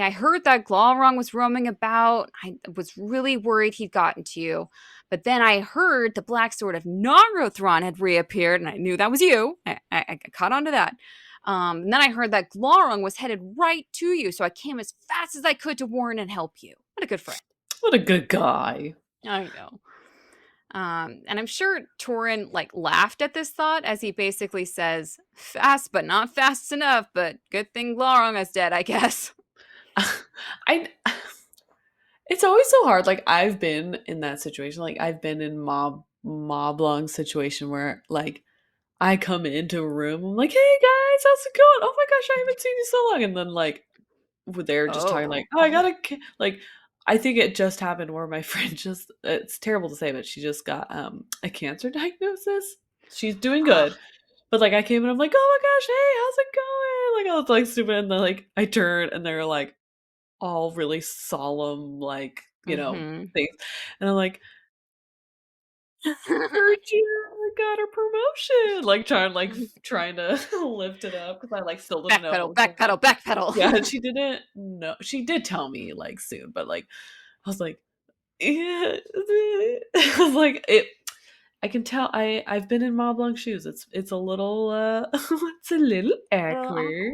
I heard that Glaurung was roaming about. I was really worried he'd gotten to you. But then I heard the Black Sword of Nargothrond had reappeared, and I knew that was you. I caught on to that. And then I heard that Glaurung was headed right to you, so I came as fast as I could to warn and help you. What a good friend."
What a good guy.
I know. And I'm sure Turin like laughed at this thought as he basically says, "Fast, but not fast enough. But good thing Glaurung is dead, I guess."
I it's always so hard. Like I've been in that situation. Like I've been in mob long situation where like I come into a room, I'm like, hey guys, how's it going? Oh my gosh, I haven't seen you so long. And then like they're just talking like,
Oh.
oh, I gotta like I think it just happened where my friend just it's terrible to say, but she just got a cancer diagnosis. She's doing
Ugh.
good. But like I came in, I'm like, oh my gosh, hey, how's it going? Like I was like stupid, and then like I turn and they're like all really solemn, like,
Mm-hmm.
things. And I'm like, heard you got her promotion. Like trying to lift it up because I like still didn't know
Backpedal,
what was going on.
backpedal,
Yeah,
backpedal.
she didn't know. She did tell me like soon, but like I was like, yeah. I was like it. I can tell. I've been in Moblong shoes. It's a little it's a little
Awkward.
awkward.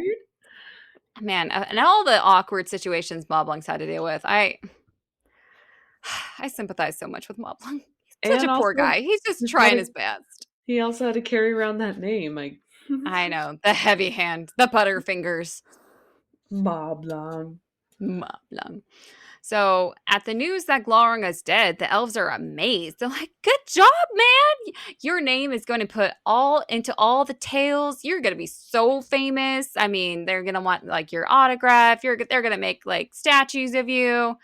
Man, and all the awkward situations Moblung's had to deal with. I sympathize so much with Moblung. He's such a
And
poor
also,
guy. He's just
he's got
trying
to,
his best.
he also had to carry around that name, like
I know. The heavy hand, the butterfingers.
Moblong.
Moblung. So at the news that Glaurung is dead, the elves are amazed. They're like, "Good job, man! Your name is going to put all into all the tales. You're going to be so famous. I mean, they're going to want like your autograph. They're going to make like statues of you."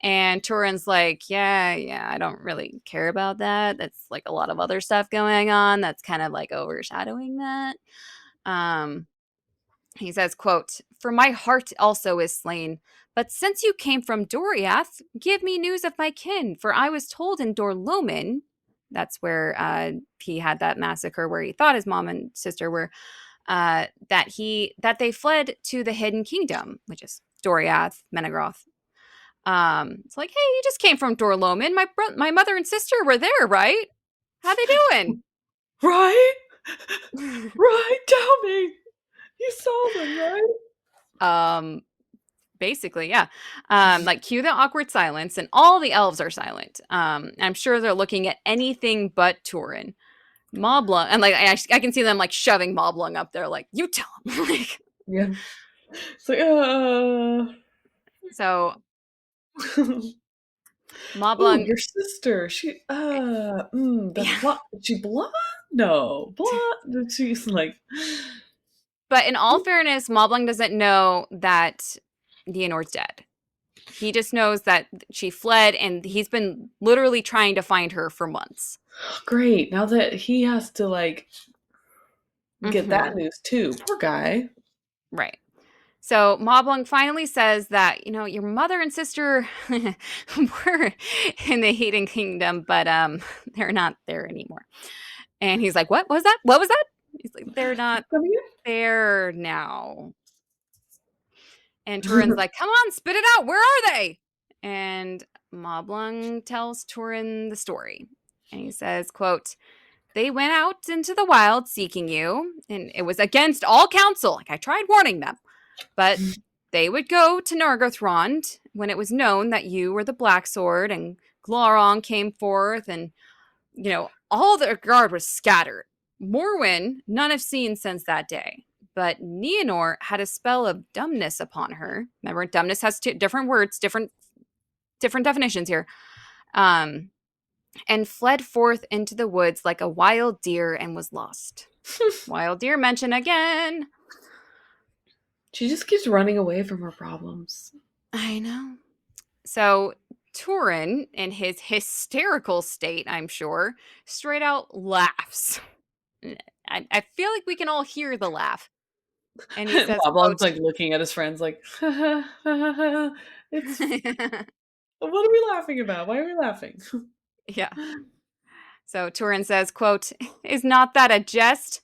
And Turin's like, yeah, I don't really care about that. That's like a lot of other stuff going on. That's kind of like overshadowing that. Um, he says, quote, "For my heart also is slain. But since you came from Doriath, give me news of my kin. For I was told in Dorloman," that's where he had that massacre where he thought his mom and sister were, that they fled to the Hidden Kingdom, which is Doriath, Menegroth. It's like, hey, you just came from Dorloman. My mother and sister were there, right? How they doing?
Right? Right? Tell me. You saw them, right?
um, Basically, yeah. Like cue the awkward silence, and all the elves are silent. I'm sure they're looking at anything but Turin. Moblung, and like I can see them like shoving Moblung up there, like you tell him. Like,
Yeah. It's like,
so
Ooh,
Moblung,
your sister. That's
yeah.
blonde. Is she blonde? No, blonde. She's like,
But in all fairness, Moblung doesn't know that Leonor's dead. He just knows that she fled, and he's been literally trying to find her for months.
great. Now that he has to like get
Hmm.
that news too. Poor guy.
Right. So Moblung finally says that, your mother and sister were in the Hidden Kingdom, but they're not there anymore. And he's like, "What was that? What was that?" He's like, "They're not
Come
there now." And Turin's
here.
like, "Come on, spit it out. Where are they?" And Moblung tells Turin the story. And he says, quote, "They went out into the wild seeking you, and it was against all counsel. Like I tried warning them, but they would go to Nargothrond when it was known that you were the Black Sword, and Glaurung came forth, and all their guard was scattered. Morwen none have seen since that day. But Nienor had a spell of dumbness upon her. Remember, dumbness has two different words, different definitions here. Um, and fled forth into the woods like a wild deer and was lost." Wild deer mention again.
She just keeps running away from her problems.
I know. So Turin, in his hysterical state, I'm sure, straight out laughs. I feel like we can all hear the laugh. And he says,
Oblong's
quote,
like looking at his friends like, it's what are we laughing about? Why are we laughing?
yeah. So Turin says, quote, "Is not that a jest?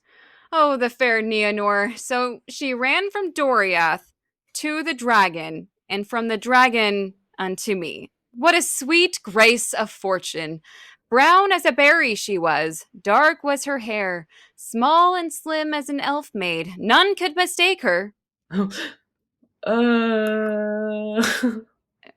Oh, the fair Nienor. So she ran from Doriath to the dragon, and from the dragon unto me. What a sweet grace of fortune! Brown as a berry she was, dark was her hair, small and slim as an elf maid. None could mistake her."
uh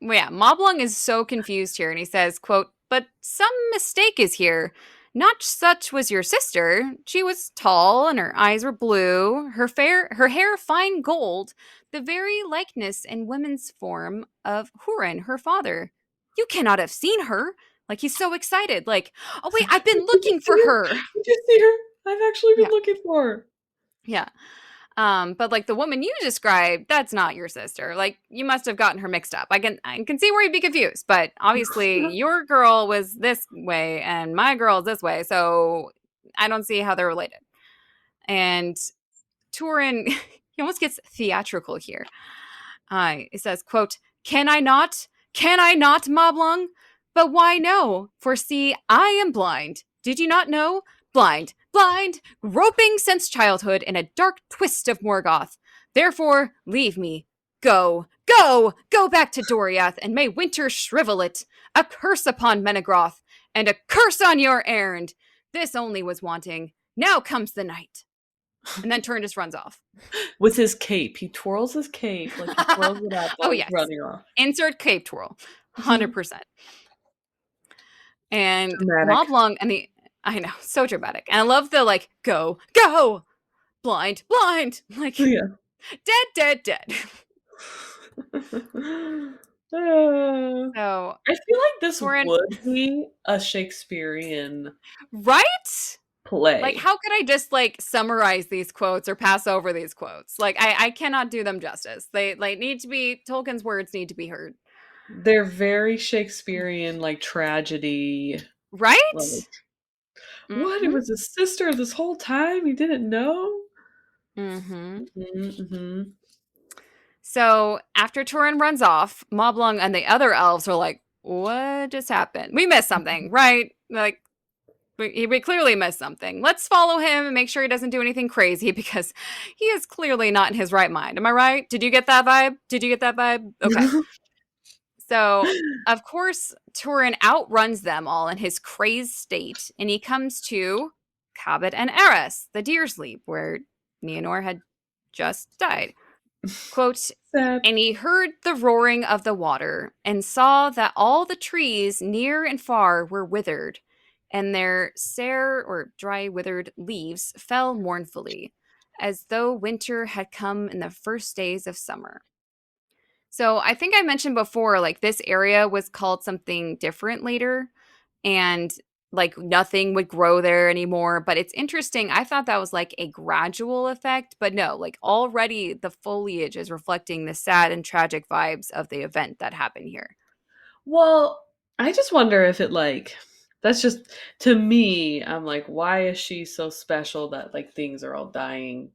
Well, yeah, Moblung is so confused here, and he says, quote, "But some mistake is here. Not such was your sister. She was tall, and her eyes were blue, her hair fine gold, the very likeness in woman's form of Hurin, her father. You cannot have seen her." Like he's so excited. Like, "Oh wait, I've been
did you
looking
see
for
her?
her."
Did you see her? I've actually been
Yeah.
looking for her.
Yeah. But like the woman you described, that's not your sister. Like you must have gotten her mixed up. I can see where you'd be confused, but obviously your girl was this way and my girl's this way, so I don't see how they're related. And Turin, he almost gets theatrical here. It says, quote, Can I not, Moblung? But why no? For see, I am blind. Did you not know? Blind, groping since childhood in a dark twist of Morgoth. Therefore, leave me. Go back to Doriath, and may winter shrivel it. A curse upon Menegroth, and a curse on your errand. This only was wanting. Now comes the night." And then Turin just runs off.
With his cape. He twirls his cape like he twirls it up
Oh,
while he's
yes.
running off.
Insert cape twirl. 100%. And
Dramatic.
Moblung and the I know, so dramatic. And I love the like, go, go, blind, blind, like
Yeah.
dead, dead, dead.
Uh,
So
I feel like this
Turin,
would be a Shakespearean
right? Like,
play.
how could I just like summarize these quotes or pass over these quotes? Like, I cannot do them justice. They like need to be Tolkien's words need to be heard,
They're very Shakespearean, like tragedy. Like,
right?
what? It
Mm-hmm.
was his sister this whole time? You didn't know?
Mm-hmm.
Mm-hmm.
So after Turin runs off, Moblung and the other elves are like, "What just happened? We missed something, right? Like, we clearly missed something. Let's follow him and make sure he doesn't do anything crazy because he is clearly not in his right mind. Am I right? Did you get that vibe? Did you get that vibe? Okay. So, of course, Turin outruns them all in his crazed state, and he comes to Cabot and Eris, the deer sleep, where Nienor had just died. Quote,
Sad.
and he heard the roaring of the water, and saw that all the trees near and far were withered, and their sere or dry withered leaves fell mournfully, as though winter had come in the first days of summer. So I think I mentioned before, like this area was called something different later, and like nothing would grow there anymore. But it's interesting. I thought that was like a gradual effect, but no, like already the foliage is reflecting the sad and tragic vibes of the event that happened here.
Well, I just wonder if it like that's just to me, I'm like, why is she so special that like things are all dying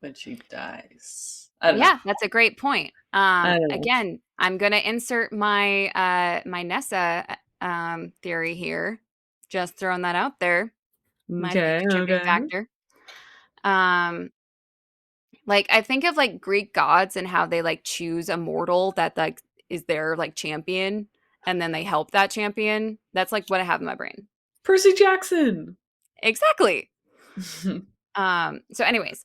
when she dies? I don't know.
Yeah, that's a great point.
I don't know.
Again, I'm gonna insert my my Nessa theory here. Just throwing that out there. Might be a
Okay,
contributing
okay.
factor. Um, like I think of like Greek gods and how they like choose a mortal that like is their like champion, and then they help that champion. That's like what I have in my brain.
Percy Jackson.
Exactly. So anyways,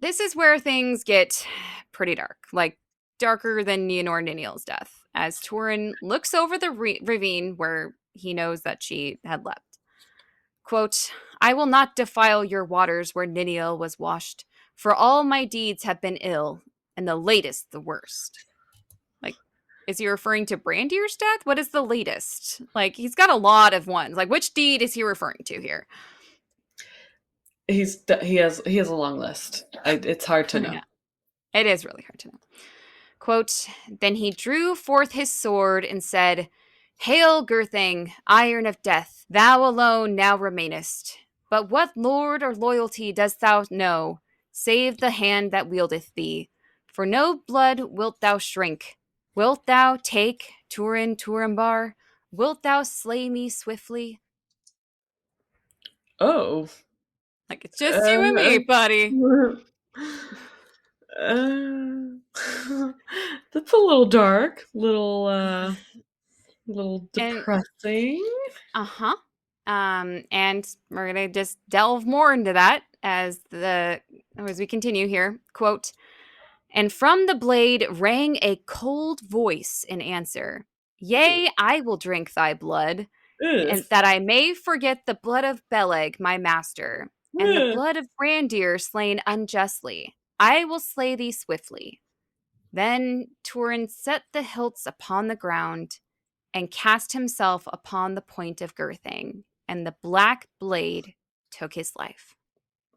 this is where things get pretty dark, like darker than Nienor Niniel's death, as Turin looks over the ravine where he knows that she had leapt. Quote, I will not defile your waters where Niniel was washed, for all my deeds have been ill, and the latest the worst. Like, is he referring to Brandir's death? What is the latest? Like, he's got a lot of ones. Like, which deed is he referring to here?
He has a long list. It's hard to know.
Yeah, it is really hard to know. Quote, then he drew forth his sword and said, Hail, Girthing, iron of death, thou alone now remainest. But what lord or loyalty dost thou know, save the hand that wieldeth thee? For no blood wilt thou shrink. Wilt thou take Turin Turambar? Wilt thou slay me swiftly?
Oh.
Like, it's just you and
Uh,
me, buddy.
that's a little dark, little
And
depressing.
uh-huh. And we're gonna just delve more into that as we continue here. Quote, and from the blade rang a cold voice in answer.
Ew.
Yea, I will drink thy blood,
Ugh.
and that I may forget the blood of Beleg, my master, and the
Ugh.
blood of Brandir slain unjustly. I will slay thee swiftly. Then Turin set the hilts upon the ground and cast himself upon the point of Girthing, and the black blade took his life.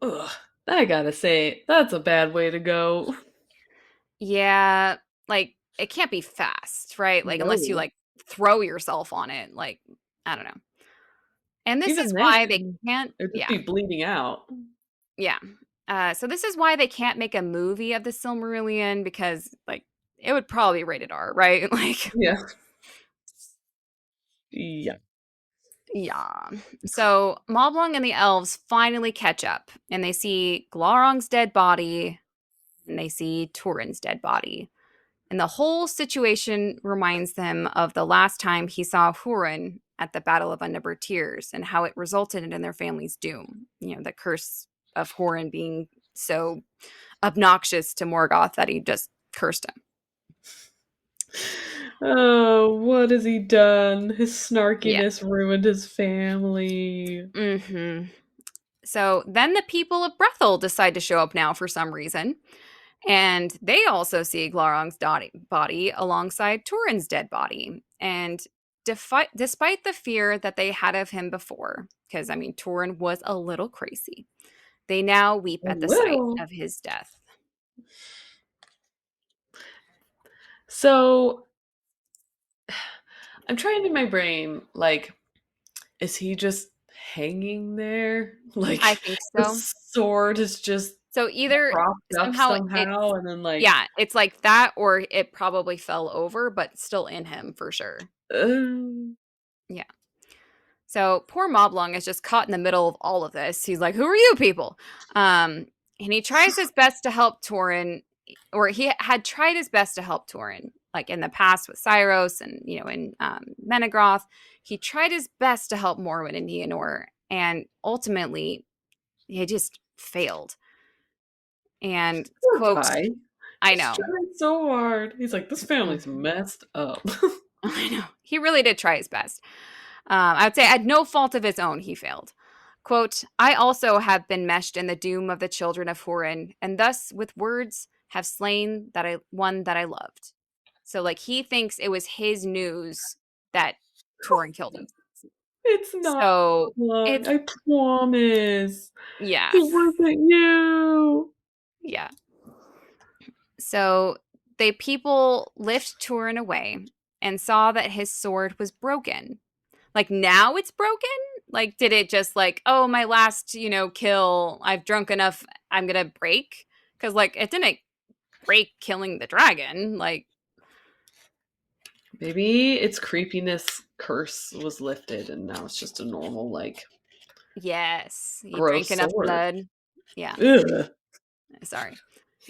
Ugh. I gotta say, that's a bad way to go.
Yeah, like it can't be fast, right? Like unless you
No.
like throw yourself on it, like I don't know. And this is
Even
why they
then,
can't,
it'd just
yeah,
be bleeding out.
yeah. So this is why they can't make a movie of the Silmarillion because like it would probably be rated R, right? Like
Yeah. Yeah.
yeah. So Moblung and the elves finally catch up and they see Glaurung's dead body and they see Turin's dead body. And the whole situation reminds them of the last time he saw Hurin at the Battle of Unnumbered Tears and how it resulted in their family's doom. You know, the curse of Hurin being so obnoxious to Morgoth that he just cursed him.
Oh, what has he done? His
Yeah.
snarkiness ruined his family.
Hmm. So then the people of Brethil decide to show up now for some reason. And they also see Glaurung's body alongside Turin's dead body. And despite the fear that they had of him before, because I mean, Turin was a little crazy, they now weep
A
at the sight
little.
of his death.
So I'm trying in my brain, like, is he just hanging there?
I
Like
think
the
so.
sword is just
So either
propped up
somehow
somehow,
it's,
and then like,
yeah, it's like that, or it probably fell over, but still in him for sure.
uh,
Yeah. So poor Moblung is just caught in the middle of all of this. He's like, "Who are you people?" And he tries his best to help Turin, or he had tried his best to help Turin, like in the past with Cyros and in Menegroth. He tried his best to help Morwen and Nienor, and ultimately he just failed. And
poor
quote,
guy.
"I
He's
know,
trying so hard. He's like, this family's
Mhm.
messed up.
I know, he really did try his best." I would say at no fault of his own, he failed. Quote, "I also have been meshed in the doom of the children of Hurin, and thus with words have slain one that I loved." So like he thinks it was his news that Turin killed him.
It's not
So
long.
it's
I promise.
yeah.
It wasn't you.
Yeah. So they people lift Turin away and saw that his sword was broken. Like now it's broken? Like did it just like, "Oh, my last, kill, I've drunk enough, I'm going to break?" Cuz like it didn't break killing the dragon. Like
Maybe its creepiness curse was lifted and now it's just a normal, like,
yes, he drank
gross
enough
sword.
blood. Yeah,
Ugh.
sorry.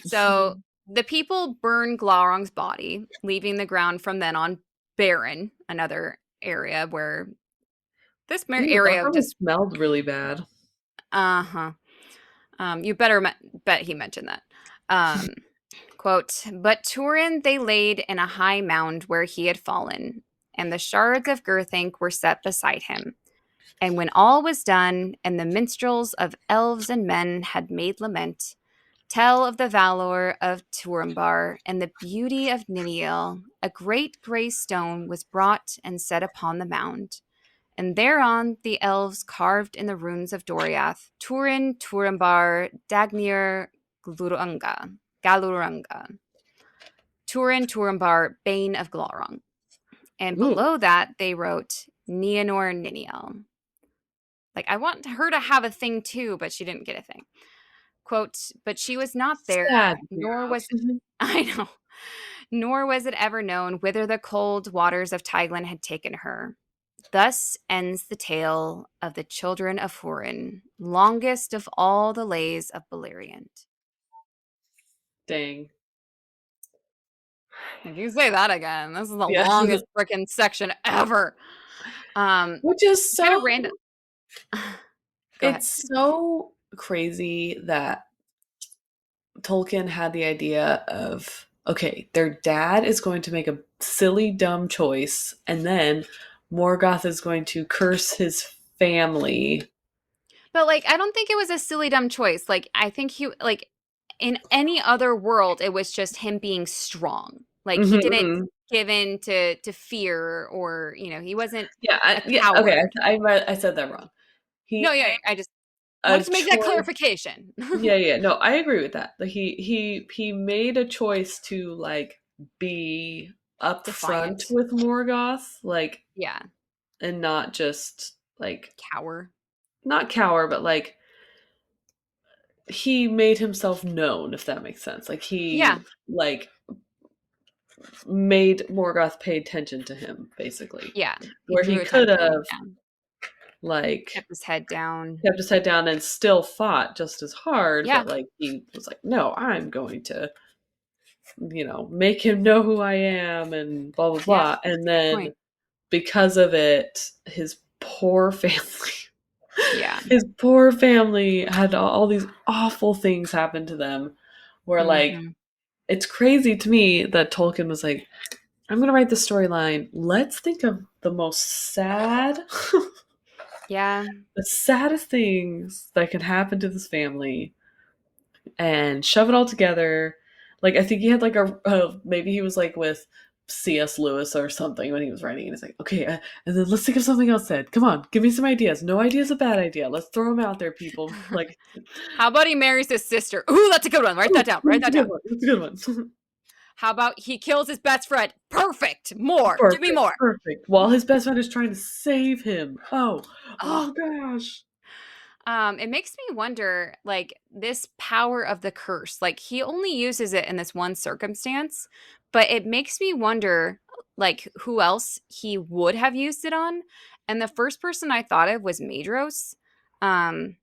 So the people burn Glaurung's body, leaving the ground from then on barren, another area where this
Ew, that
area
probably
just
smelled really bad.
uh-huh. You better bet he mentioned that. Um, quote, "But Turin they laid in a high mound where he had fallen, and the shards of Gurthank were set beside him. And when all was done, and the minstrels of elves and men had made lament, tell of the valor of Turambar and the beauty of Niniel, a great grey stone was brought and set upon the mound. And thereon the elves carved in the runes of Doriath, Turin, Turambar, Dagnir, Galuranga. Turin, Turambar, Bane of Glaurung. And
Ooh,
below that they wrote Nienor Niniel. Like I want her to have a thing too, but she didn't get a thing. Quote, "But she was not there,
sad.
nor
Yeah.
was I know, nor was it ever known whither the cold waters of Tyglen had taken her. Thus ends the tale of the children of Hurin, longest of all the lays of Beleriand."
Dang.
If you say that again, this is the
Yeah.
longest freaking section ever.
Which is
Kind of random.
so,
Go ahead.
it's so crazy that Tolkien had the idea of, okay, their dad is going to make a silly, dumb choice, and then Morgoth is going to curse his family.
But like, I don't think it was a silly dumb choice. Like, I think he like in any other world, it was just him being strong. Like he
Mhm,
didn't
mhm.
give in to fear, or he wasn't
Yeah,
a
yeah, okay,
coward.
I said that wrong.
No,
He
yeah,
made
I just
a
wanted to make that
choice.
clarification.
Yeah, yeah, no, I agree with that. Like he made a choice to like be upfront
Defiant.
with Morgoth, like,
Yeah,
and not just like,
cower.
not cower, but like he made himself known, if that makes sense. Like he
Yeah,
like made Morgoth pay attention to him, basically.
yeah. He
Where
drew
he could
attention.
have
Yeah,
like
kept his head down.
kept his head down and still fought just as hard,
Yeah.
but like he was like, no, I'm going to, make him know who I am and blah blah
Yep.
blah. And
Good
then
point.
because of it, his poor family.
Yeah.
His poor family had all these awful things happen to them where like
Hmm.
it's crazy to me that Tolkien was like, I'm gonna write the storyline. Let's think of the most sad
Yeah.
the saddest things that can happen to this family and shove it all together. Like I think he had like maybe he was like with C.S. Lewis or something when he was writing. And he's like, okay, and then let's think of something else. Said, come on, give me some ideas. No idea is a bad idea. Let's throw them out there, people. Like,
How about he marries his sister? Ooh, that's a good one. Write
oh,
that down. Write
that's a
that
good
down.
one. That's a good one.
How about he kills his best friend? Perfect. More. Give me
Perfect,
more.
perfect. While his best friend is trying to save him. Oh,
Oh,
oh gosh.
it makes me wonder, like, this power of the curse. Like, he only uses it in this one circumstance, but it makes me wonder, like, who else he would have used it on. And the first person I thought of was Madros, um,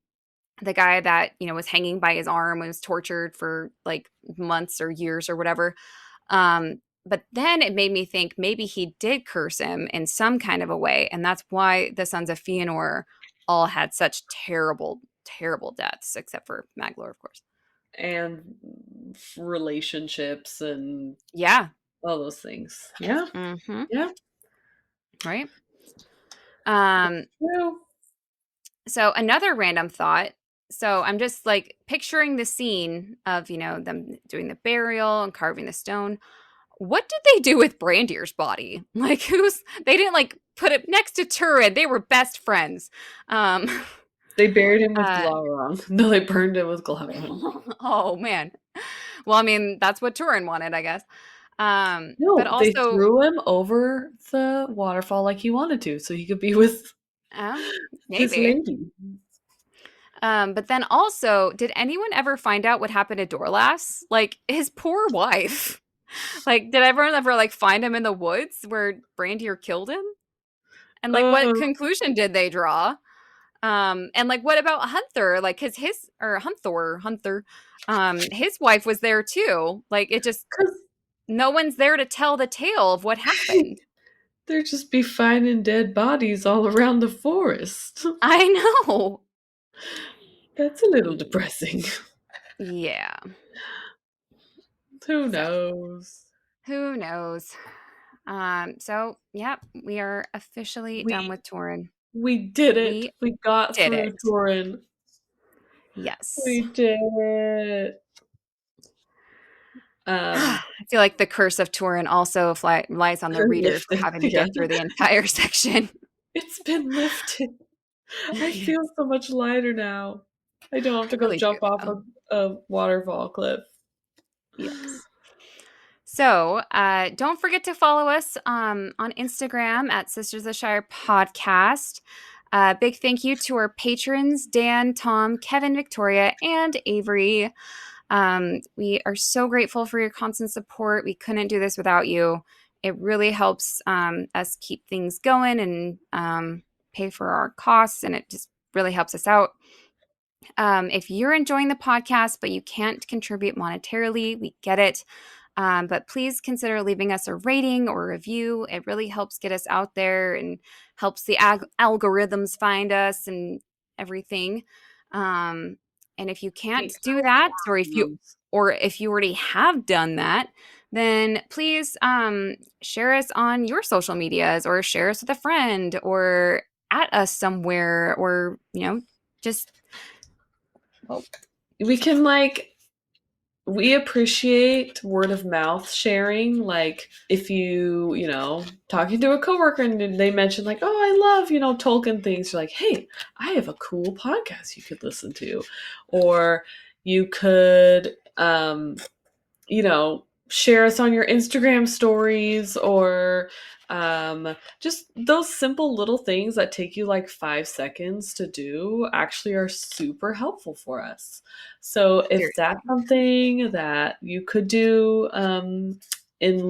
the guy that was hanging by his arm and was tortured for like months or years or whatever. But then it made me think maybe he did curse him in some kind of a way, and that's why the sons of Fëanor all had such terrible, terrible deaths, except for Maglor, of course.
And relationships and
Yeah.
all those things. Yeah,
Mm-hmm.
yeah.
Right. Um.
True.
So another random thought. So I'm just like picturing the scene of them doing the burial and carving the stone. What did they do with Brandir's body? Like, they didn't like put it next to Turin. They were best friends. Um,
They buried him with
uh,
Glaurung. No, they burned him with Glaurung.
oh man. Well, I mean, that's what Turin wanted, I guess. But
No, they
also,
threw him over the waterfall like he wanted to, so he could be with
uh,
his
maybe.
lady.
But then also, did anyone ever find out what happened to Dorlas? Like his poor wife. Like, did everyone ever like find him in the woods where Brandir killed him? And like, what
Oh,
conclusion did they draw? And like, what about Hunther? Like, his or Hunther, his wife was there too. Like, it just
because
no one's there to tell the tale of what happened.
there'd just be finding dead bodies all around the forest.
I know.
That's a little
Y-
depressing.
Yeah.
Who
So
knows?
who knows? So yeah, we are officially done
We
with Turin.
we did it.
We
We got
did
through
it.
Turin.
Yes.
We did it.
I
Um,
feel like the curse of Turin also lies on the reader for
lifted.
having to
Yeah,
get through the entire section.
it's been lifted. I
Yeah,
feel so much lighter now. I don't have
I
to go
really do
jump off
though.
a waterfall cliff.
Yes. So don't forget to follow us on Instagram at Sisters of the Shire Podcast. Big thank you to our patrons, Dan, Tom, Kevin, Victoria, and Avery. We are so grateful for your constant support. We couldn't do this without you. It really helps us keep things going and pay for our costs, and it just really helps us out. If you're enjoying the podcast, but you can't contribute monetarily, we get it. But please consider leaving us a rating or a review. It really helps get us out there and helps the algorithms find us and everything. Um, and if you
The
can't do that,
algorithms.
or if you already have done that, then please share us on your social medias or share us with a friend or at us somewhere or just
Well, we can we appreciate word of mouth sharing. Like if talking to a coworker and they mention like, oh, I love, Tolkien things. You're like, hey, I have a cool podcast you could listen to. Or you could share us on your Instagram stories or just those simple little things that take you like 5 seconds to do actually are super helpful for us. So if that's
seriously.
something that you could do in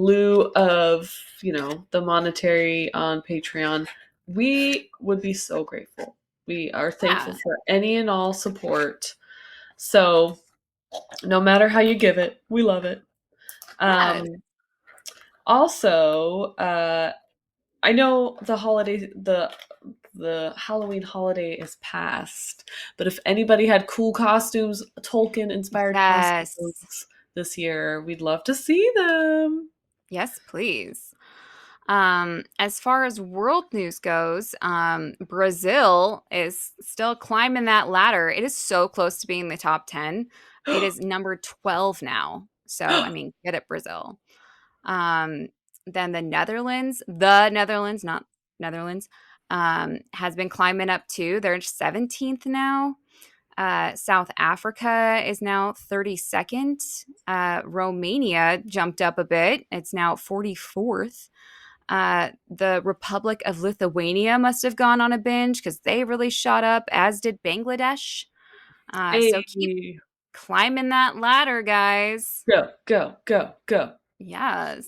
lieu of, the monetary on Patreon, we would be so grateful. We are thankful
Yeah.
for any and all support. So no matter how you give it, we love it.
Yeah.
Um, also, I know the holiday, the the Halloween holiday is past. But if anybody had cool costumes, Tolkien inspired
Yes.
costumes this year, we'd love to see them.
Yes, please. As far as world news goes, Brazil is still climbing that ladder. It is so close to being the top 10. It is number 12 now. So, I mean, get it, Brazil. Um, then the Netherlands, not Netherlands, has been climbing up too. They're 17th now. South Africa is now 32nd. Romania jumped up a bit. It's now 44th. The Republic of Lithuania must have gone on a binge because they really shot up, as did Bangladesh. So keep
Hey,
climbing that ladder, guys.
go, go, go, go.
Yes.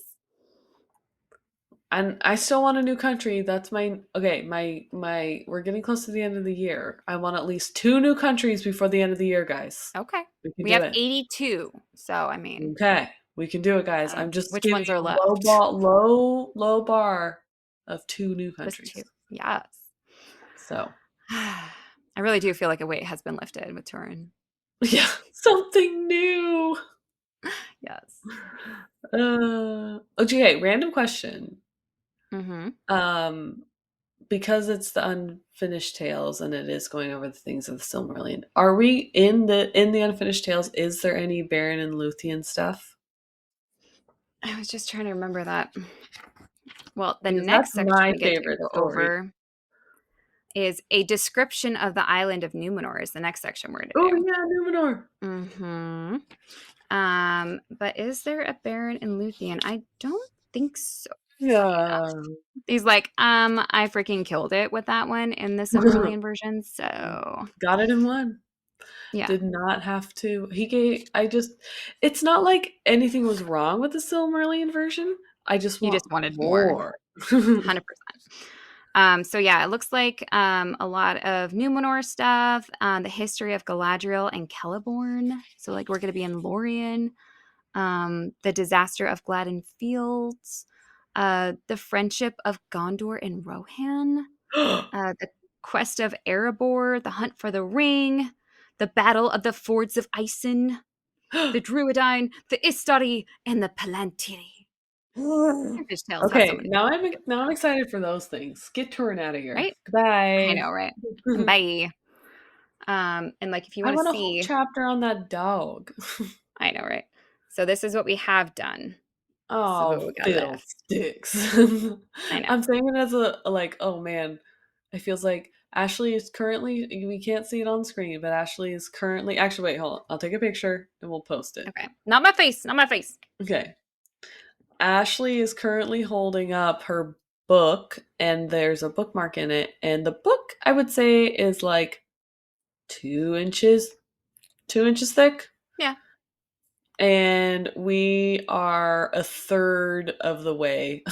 And I still want a new country. That's my okay, my we're getting close to the end of the year. I want at least two new countries before the end of the year, guys.
Okay.
We can
We
do
have
it.
82. So, I mean,
Okay. We can do it, guys. I'm just
which
giving
ones
you
are
a low
left?
ball, low bar of two new
Just two.
countries.
Yes.
So
I really do feel like a weight has been lifted with Turin.
yeah, something new.
Yes.
Okay, random question.
Mm-hmm.
Um, because it's the unfinished tales and it is going over the things of the Silmarillion. Are we in the unfinished tales? Is there any Baron and Luthien stuff?
I was just trying to remember that. Well, the
Because that's
next section
my
we get to
favorite
go
story.
over is a description of the island of Numenor is the next section we're going
Oh
to
yeah, Numenor.
do. Mm-hmm. But is there a Baron in Luthien? I don't think so. Funny enough.
Yeah.
He's like, I freaking killed it with that one in the Silmarillion version. So
Got it in one.
yeah,
Did not have to. He gave. I just. It's not like anything was wrong with the Silmarillion version. I just
you
want
just wanted more.
more.
100%. So yeah, it looks like a lot of Numenor stuff, the history of Galadriel and Celeborn. So like we're going to be in Lorien, the disaster of Gladden Fields, the friendship of Gondor and Rohan, the quest of Erebor, the hunt for the ring, the battle of the Fords of Isen, the Druidine, the Istari, and the Palantiri. Fish Tales has so
Okay,
many good
now I'm
stuff,
excited for those things. Get Turin out of here.
right? I
Goodbye.
know, right? Bye. And like if you
I
want to
want a whole
see,
chapter on that dog.
I know, right? So this is what we have done. This is what
Oh,
we got left.
fiddlesticks.
I know.
I'm saying it as a like, oh man, it feels like Ashley is currently, we can't see it on screen, but Ashley is currently, actually, wait, hold on. I'll take a picture and we'll post it.
Okay. Not my face. Not my face.
Okay. Ashley is currently holding up her book and there's a bookmark in it. And the book, I would say, is like 2 inches, 2 inches thick.
Yeah.
And we are a third of the way,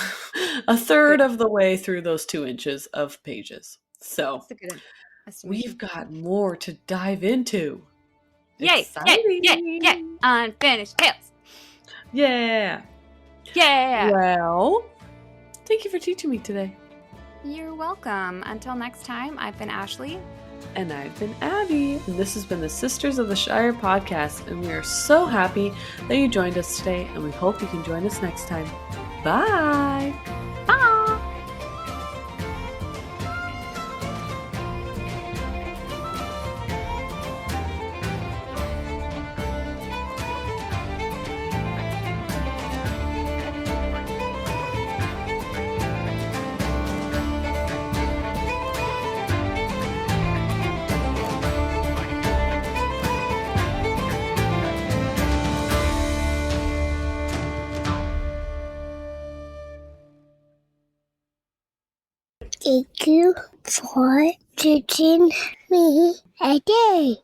a
Good.
third of the way through those 2 inches of pages. So
That's a good
we've
estimation.
got more to dive into.
Yay! Yay! Yay! Yay!
Exciting!
Unfinished tales.
Yeah.
Yeah.
Well, thank you for teaching me today.
You're welcome. Until next time, I've been Ashley.
And I've been Abby, and this has been the Sisters of the Shire podcast, and we are so happy that you joined us today, and we hope you can join us next time. Bye!
Bye.
Thank you for teaching me a day.